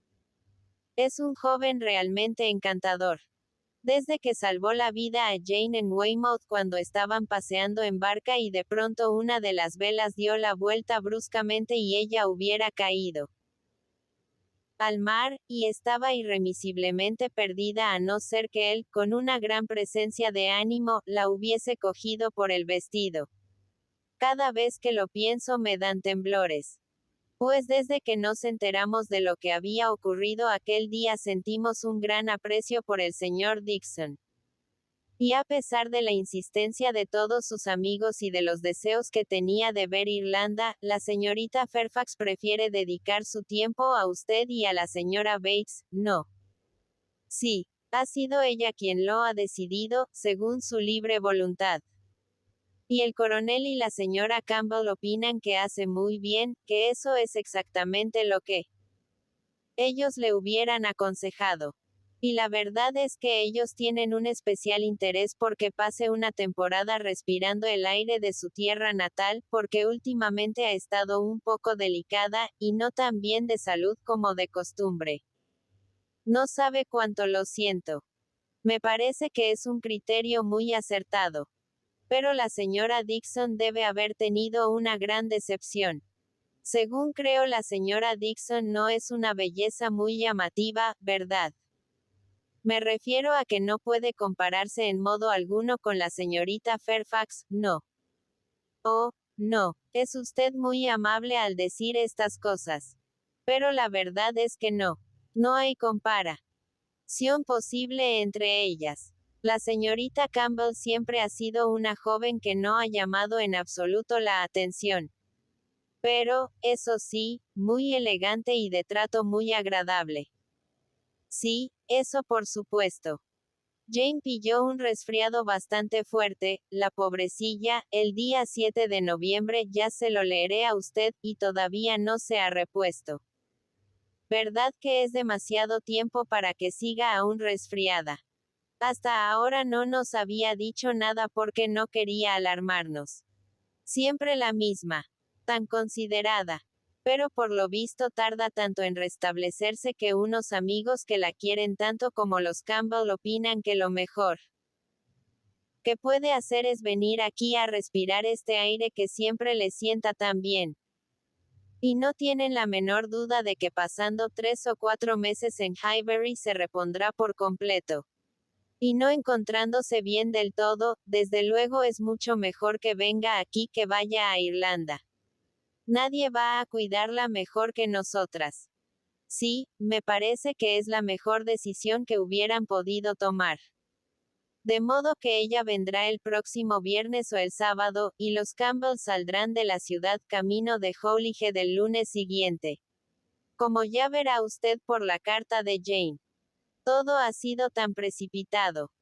Es un joven realmente encantador. Desde que salvó la vida a Jane en Weymouth cuando estaban paseando en barca y de pronto una de las velas dio la vuelta bruscamente y ella hubiera caído al mar, y estaba irremisiblemente perdida a no ser que él, con una gran presencia de ánimo, la hubiese cogido por el vestido. Cada vez que lo pienso me dan temblores. Pues desde que nos enteramos de lo que había ocurrido aquel día sentimos un gran aprecio por el señor Dixon. Y a pesar de la insistencia de todos sus amigos y de los deseos que tenía de ver Irlanda, la señorita Fairfax prefiere dedicar su tiempo a usted y a la señora Bates, ¿no? Sí, ha sido ella quien lo ha decidido, según su libre voluntad. Y el coronel y la señora Campbell opinan que hace muy bien, que eso es exactamente lo que ellos le hubieran aconsejado. Y la verdad es que ellos tienen un especial interés porque pase una temporada respirando el aire de su tierra natal, porque últimamente ha estado un poco delicada, y no tan bien de salud como de costumbre. No sabe cuánto lo siento. Me parece que es un criterio muy acertado. Pero la señora Dixon debe haber tenido una gran decepción. Según creo, la señora Dixon no es una belleza muy llamativa, ¿verdad? Me refiero a que no puede compararse en modo alguno con la señorita Fairfax, no. Oh, no, es usted muy amable al decir estas cosas. Pero la verdad es que no. No hay comparación posible entre ellas. La señorita Campbell siempre ha sido una joven que no ha llamado en absoluto la atención. Pero, eso sí, muy elegante y de trato muy agradable. Sí, eso por supuesto. Jane pilló un resfriado bastante fuerte, la pobrecilla, el día 7 de noviembre ya se lo leeré a usted, y todavía no se ha repuesto. ¿Verdad que es demasiado tiempo para que siga aún resfriada? Hasta ahora no nos había dicho nada porque no quería alarmarnos. Siempre la misma. Tan considerada. Pero por lo visto tarda tanto en restablecerse que unos amigos que la quieren tanto como los Campbell opinan que lo mejor que puede hacer es venir aquí a respirar este aire que siempre le sienta tan bien. Y no tienen la menor duda de que pasando 3 o 4 meses en Highbury se repondrá por completo. Y no encontrándose bien del todo, desde luego es mucho mejor que venga aquí que vaya a Irlanda. Nadie va a cuidarla mejor que nosotras. Sí, me parece que es la mejor decisión que hubieran podido tomar. De modo que ella vendrá el próximo viernes o el sábado, y los Campbell saldrán de la ciudad camino de Holyhead el lunes siguiente. Como ya verá usted por la carta de Jane. Todo ha sido tan precipitado.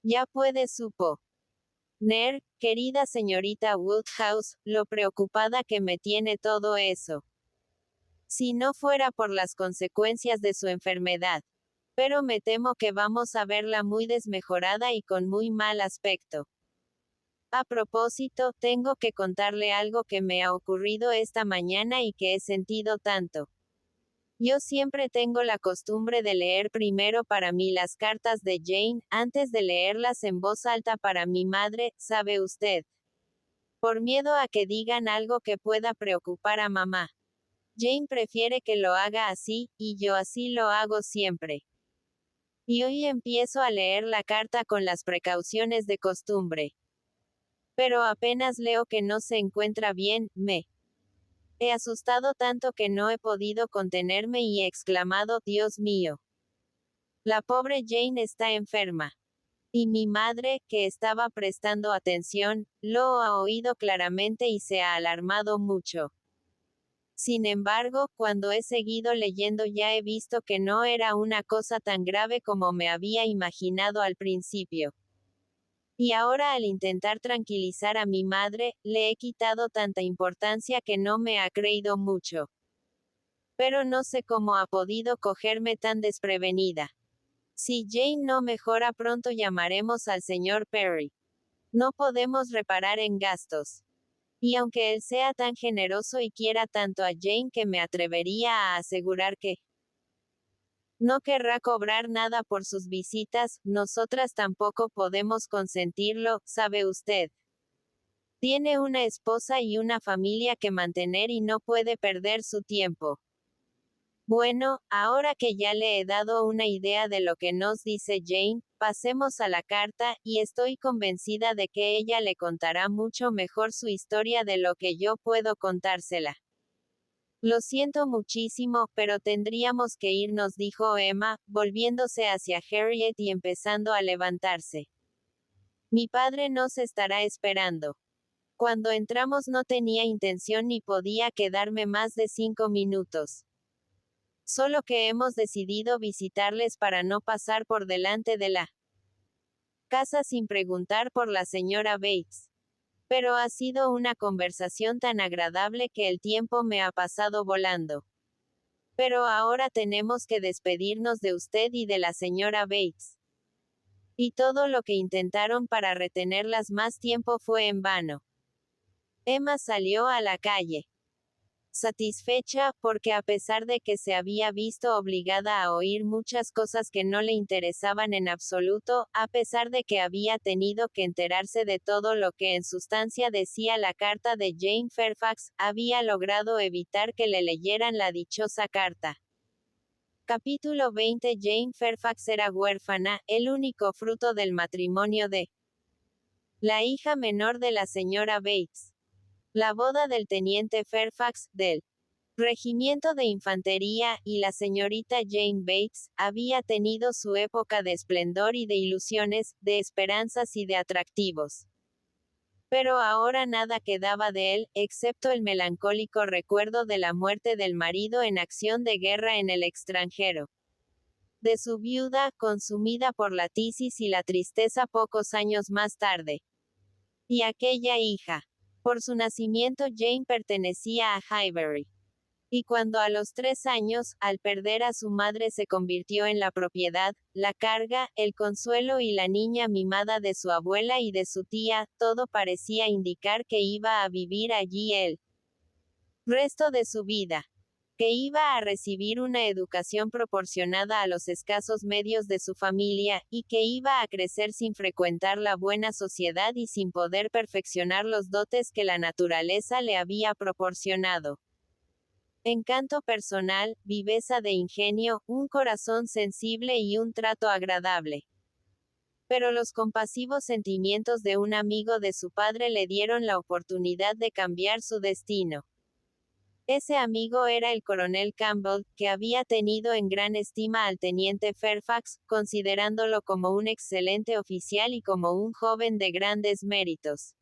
Ya puede supo. Querida señorita Woodhouse, lo preocupada que me tiene todo eso. Si no fuera por las consecuencias de su enfermedad. Pero me temo que vamos a verla muy desmejorada y con muy mal aspecto. A propósito, tengo que contarle algo que me ha ocurrido esta mañana y que he sentido tanto. Yo siempre tengo la costumbre de leer primero para mí las cartas de Jane, antes de leerlas en voz alta para mi madre, ¿sabe usted? Por miedo a que digan algo que pueda preocupar a mamá. Jane prefiere que lo haga así, y yo así lo hago siempre. Y hoy empiezo a leer la carta con las precauciones de costumbre. Pero apenas leo que no se encuentra bien, me he asustado tanto que no he podido contenerme y he exclamado, Dios mío. La pobre Jane está enferma. Y mi madre, que estaba prestando atención, lo ha oído claramente y se ha alarmado mucho. Sin embargo, cuando he seguido leyendo ya he visto que no era una cosa tan grave como me había imaginado al principio. Y ahora al intentar tranquilizar a mi madre, le he quitado tanta importancia que no me ha creído mucho. Pero no sé cómo ha podido cogerme tan desprevenida. Si Jane no mejora pronto llamaremos al señor Perry. No podemos reparar en gastos. Y aunque él sea tan generoso y quiera tanto a Jane que me atrevería a asegurar que no querrá cobrar nada por sus visitas, nosotras tampoco podemos consentirlo, ¿sabe usted? Tiene una esposa y una familia que mantener y no puede perder su tiempo. Bueno, ahora que ya le he dado una idea de lo que nos dice Jane, pasemos a la carta, y estoy convencida de que ella le contará mucho mejor su historia de lo que yo puedo contársela. Lo siento muchísimo, pero tendríamos que irnos, dijo Emma, volviéndose hacia Harriet y empezando a levantarse. Mi padre nos estará esperando. Cuando entramos no tenía intención ni podía quedarme más de 5 minutos. Solo que hemos decidido visitarles para no pasar por delante de la casa sin preguntar por la señora Bates. Pero ha sido una conversación tan agradable que el tiempo me ha pasado volando. Pero ahora tenemos que despedirnos de usted y de la señora Bates. Y todo lo que intentaron para retenerlas más tiempo fue en vano. Emma salió a la calle. Satisfecha, porque a pesar de que se había visto obligada a oír muchas cosas que no le interesaban en absoluto, a pesar de que había tenido que enterarse de todo lo que en sustancia decía la carta de Jane Fairfax, había logrado evitar que le leyeran la dichosa carta. Capítulo 20. Jane Fairfax era huérfana, el único fruto del matrimonio de la hija menor de la señora Bates. La boda del teniente Fairfax, del regimiento de infantería, y la señorita Jane Bates, había tenido su época de esplendor y de ilusiones, de esperanzas y de atractivos. Pero ahora nada quedaba de él, excepto el melancólico recuerdo de la muerte del marido en acción de guerra en el extranjero. de su viuda, consumida por la tisis y la tristeza pocos años más tarde. Y aquella hija. Por su nacimiento Jane pertenecía a Highbury. Y cuando a los 3 años, al perder a su madre se convirtió en la propiedad, la carga, el consuelo y la niña mimada de su abuela y de su tía, todo parecía indicar que iba a vivir allí el resto de su vida. Que iba a recibir una educación proporcionada a los escasos medios de su familia, y que iba a crecer sin frecuentar la buena sociedad y sin poder perfeccionar los dotes que la naturaleza le había proporcionado. Encanto personal, viveza de ingenio, un corazón sensible y un trato agradable. Pero los compasivos sentimientos de un amigo de su padre le dieron la oportunidad de cambiar su destino. Ese amigo era el coronel Campbell, que había tenido en gran estima al teniente Fairfax, considerándolo como un excelente oficial y como un joven de grandes méritos.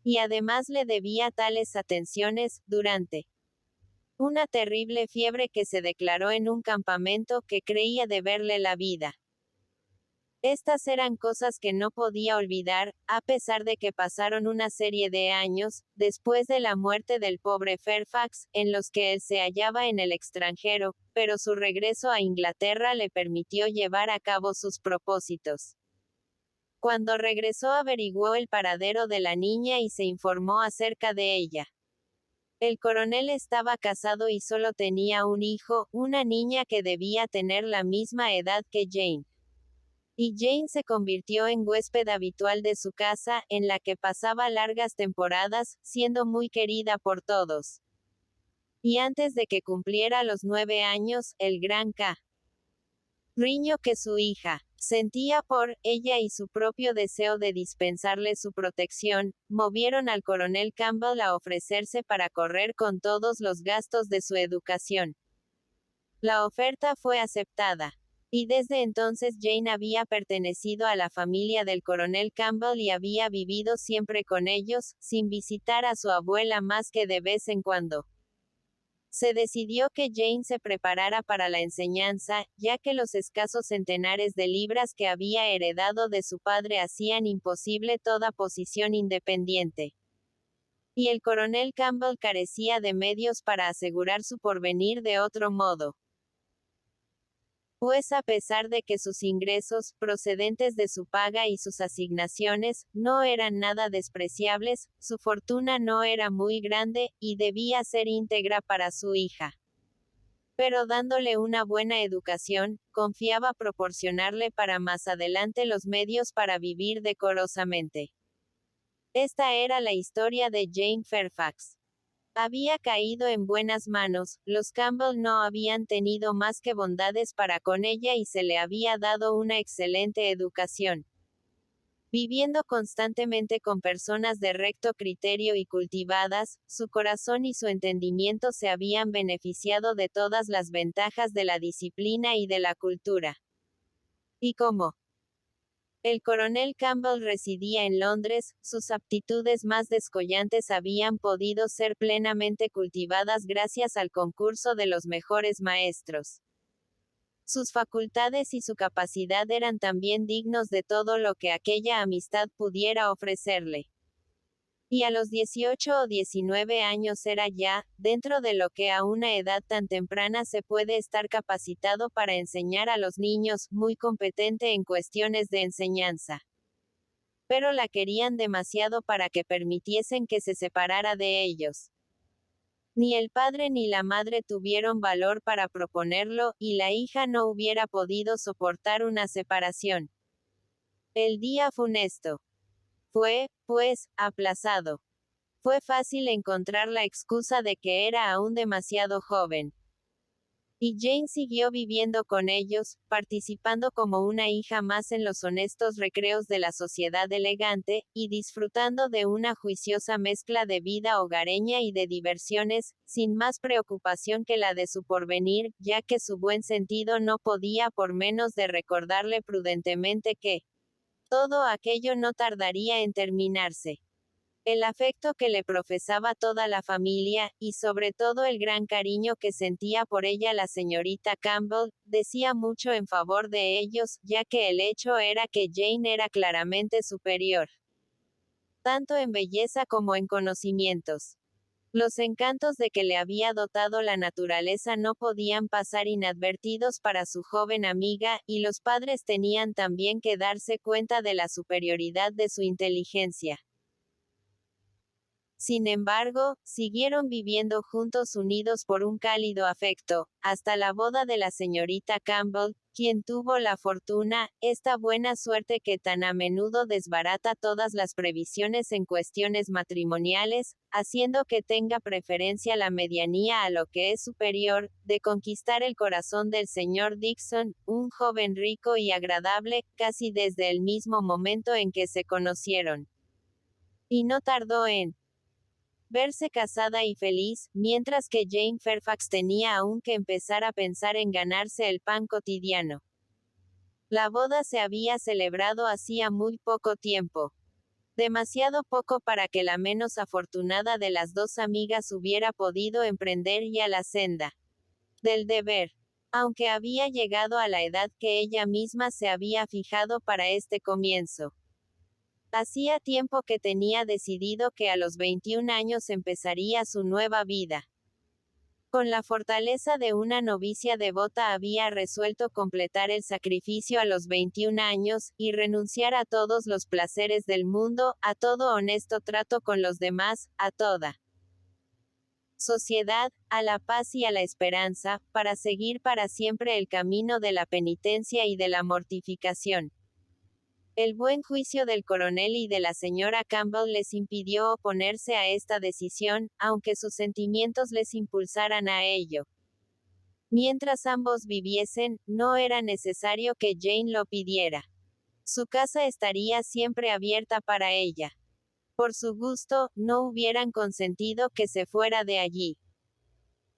Y además le debía tales atenciones, durante una terrible fiebre que se declaró en un campamento, que creía deberle la vida. Estas eran cosas que no podía olvidar, a pesar de que pasaron una serie de años, después de la muerte del pobre Fairfax, en los que él se hallaba en el extranjero, pero su regreso a Inglaterra le permitió llevar a cabo sus propósitos. Cuando regresó averiguó el paradero de la niña y se informó acerca de ella. El coronel estaba casado y solo tenía un hijo, una niña que debía tener la misma edad que Jane. Y Jane se convirtió en huésped habitual de su casa, en la que pasaba largas temporadas, siendo muy querida por todos. Y antes de que cumpliera los 9 años, el gran cariño que su hija sentía por ella y su propio deseo de dispensarle su protección, movieron al coronel Campbell a ofrecerse para correr con todos los gastos de su educación. La oferta fue aceptada. Y desde entonces Jane había pertenecido a la familia del coronel Campbell y había vivido siempre con ellos, sin visitar a su abuela más que de vez en cuando. Se decidió que Jane se preparara para la enseñanza, ya que los escasos centenares de libras que había heredado de su padre hacían imposible toda posición independiente. Y el coronel Campbell carecía de medios para asegurar su porvenir de otro modo. Pues a pesar de que sus ingresos, procedentes de su paga y sus asignaciones, no eran nada despreciables, su fortuna no era muy grande, y debía ser íntegra para su hija. Pero dándole una buena educación, confiaba proporcionarle para más adelante los medios para vivir decorosamente. Esta era la historia de Jane Fairfax. Había caído en buenas manos, los Campbell no habían tenido más que bondades para con ella y se le había dado una excelente educación. Viviendo constantemente con personas de recto criterio y cultivadas, su corazón y su entendimiento se habían beneficiado de todas las ventajas de la disciplina y de la cultura. Y como el coronel Campbell residía en Londres, sus aptitudes más descollantes habían podido ser plenamente cultivadas gracias al concurso de los mejores maestros. Sus facultades y su capacidad eran también dignos de todo lo que aquella amistad pudiera ofrecerle. Y a los 18 o 19 años era ya, dentro de lo que a una edad tan temprana se puede estar capacitado para enseñar a los niños, muy competente en cuestiones de enseñanza. Pero la querían demasiado para que permitiesen que se separara de ellos. Ni el padre ni la madre tuvieron valor para proponerlo, y la hija no hubiera podido soportar una separación. El día funesto fue, pues, aplazado. Fue fácil encontrar la excusa de que era aún demasiado joven. Y Jane siguió viviendo con ellos, participando como una hija más en los honestos recreos de la sociedad elegante, y disfrutando de una juiciosa mezcla de vida hogareña y de diversiones, sin más preocupación que la de su porvenir, ya que su buen sentido no podía por menos de recordarle prudentemente que todo aquello no tardaría en terminarse. El afecto que le profesaba toda la familia, y sobre todo el gran cariño que sentía por ella la señorita Campbell, decía mucho en favor de ellos, ya que el hecho era que Jane era claramente superior, tanto en belleza como en conocimientos. Los encantos de que le había dotado la naturaleza no podían pasar inadvertidos para su joven amiga, y los padres tenían también que darse cuenta de la superioridad de su inteligencia. Sin embargo, siguieron viviendo juntos unidos por un cálido afecto, hasta la boda de la señorita Campbell, quien tuvo la fortuna, esta buena suerte que tan a menudo desbarata todas las previsiones en cuestiones matrimoniales, haciendo que tenga preferencia la medianía a lo que es superior, de conquistar el corazón del señor Dixon, un joven rico y agradable, casi desde el mismo momento en que se conocieron. Y no tardó en verse casada y feliz, mientras que Jane Fairfax tenía aún que empezar a pensar en ganarse el pan cotidiano. La boda se había celebrado hacía muy poco tiempo. Demasiado poco para que la menos afortunada de las dos amigas hubiera podido emprender ya la senda del deber. Aunque había llegado a la edad que ella misma se había fijado para este comienzo. Hacía tiempo que tenía decidido que a los 21 años empezaría su nueva vida. Con la fortaleza de una novicia devota había resuelto completar el sacrificio a los 21 años, y renunciar a todos los placeres del mundo, a todo honesto trato con los demás, a toda sociedad, a la paz y a la esperanza, para seguir para siempre el camino de la penitencia y de la mortificación. El buen juicio del coronel y de la señora Campbell les impidió oponerse a esta decisión, aunque sus sentimientos les impulsaran a ello. Mientras ambos viviesen, no era necesario que Jane lo pidiera. Su casa estaría siempre abierta para ella. Por su gusto, no hubieran consentido que se fuera de allí.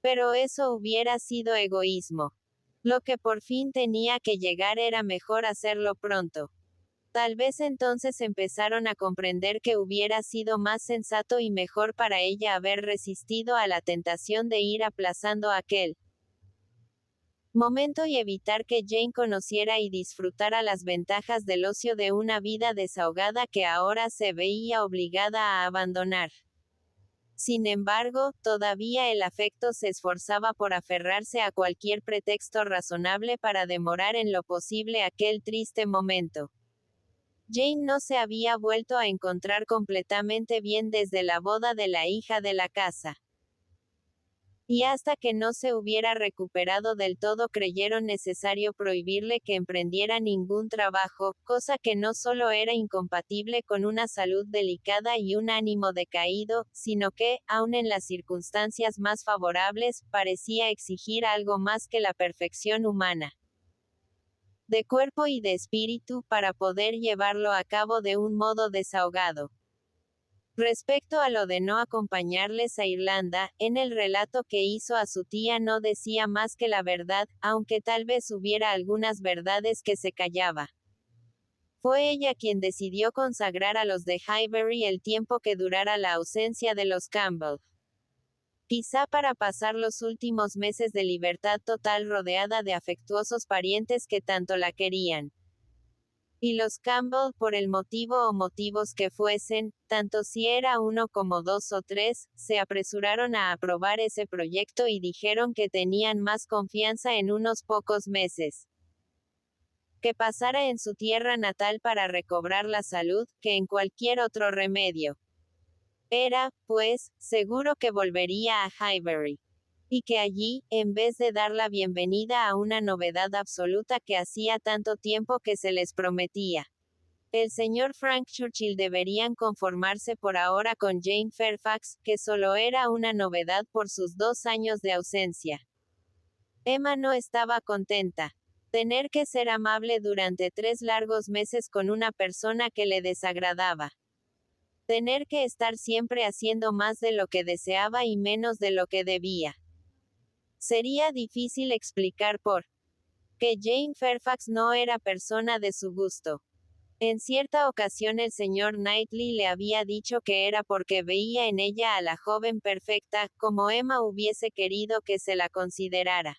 Pero eso hubiera sido egoísmo. Lo que por fin tenía que llegar era mejor hacerlo pronto. Tal vez entonces empezaron a comprender que hubiera sido más sensato y mejor para ella haber resistido a la tentación de ir aplazando aquel momento y evitar que Jane conociera y disfrutara las ventajas del ocio de una vida desahogada que ahora se veía obligada a abandonar. Sin embargo, todavía el afecto se esforzaba por aferrarse a cualquier pretexto razonable para demorar en lo posible aquel triste momento. Jane no se había vuelto a encontrar completamente bien desde la boda de la hija de la casa. Y hasta que no se hubiera recuperado del todo creyeron necesario prohibirle que emprendiera ningún trabajo, cosa que no solo era incompatible con una salud delicada y un ánimo decaído, sino que, aun en las circunstancias más favorables, parecía exigir algo más que la perfección humana de cuerpo y de espíritu, para poder llevarlo a cabo de un modo desahogado. Respecto a lo de no acompañarles a Irlanda, en el relato que hizo a su tía no decía más que la verdad, aunque tal vez hubiera algunas verdades que se callaba. Fue ella quien decidió consagrar a los de Highbury el tiempo que durara la ausencia de los Campbell. Quizá para pasar los últimos meses de libertad total rodeada de afectuosos parientes que tanto la querían. Y los Campbell, por el motivo o motivos que fuesen, tanto si era uno como dos o tres, se apresuraron a aprobar ese proyecto y dijeron que tenían más confianza en unos pocos meses que pasara en su tierra natal para recobrar la salud, que en cualquier otro remedio. Era, pues, seguro que volvería a Highbury. Y que allí, en vez de dar la bienvenida a una novedad absoluta que hacía tanto tiempo que se les prometía, el señor Frank Churchill, deberían conformarse por ahora con Jane Fairfax, que solo era una novedad por sus 2 años de ausencia. Emma no estaba contenta. Tener que ser amable durante 3 largos meses con una persona que le desagradaba. Tener que estar siempre haciendo más de lo que deseaba y menos de lo que debía. Sería difícil explicar por qué Jane Fairfax no era persona de su gusto. En cierta ocasión el señor Knightley le había dicho que era porque veía en ella a la joven perfecta, como Emma hubiese querido que se la considerara.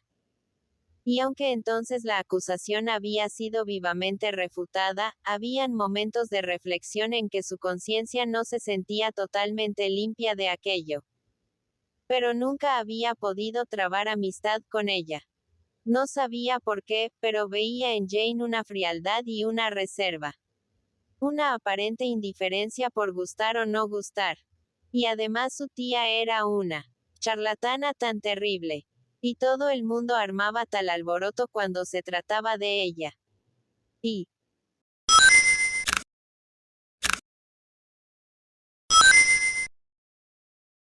Y aunque entonces la acusación había sido vivamente refutada, habían momentos de reflexión en que su conciencia no se sentía totalmente limpia de aquello. Pero nunca había podido trabar amistad con ella. No sabía por qué, pero veía en Jane una frialdad y una reserva. Una aparente indiferencia por gustar o no gustar. Y además su tía era una charlatana tan terrible. Y todo el mundo armaba tal alboroto cuando se trataba de ella. Y,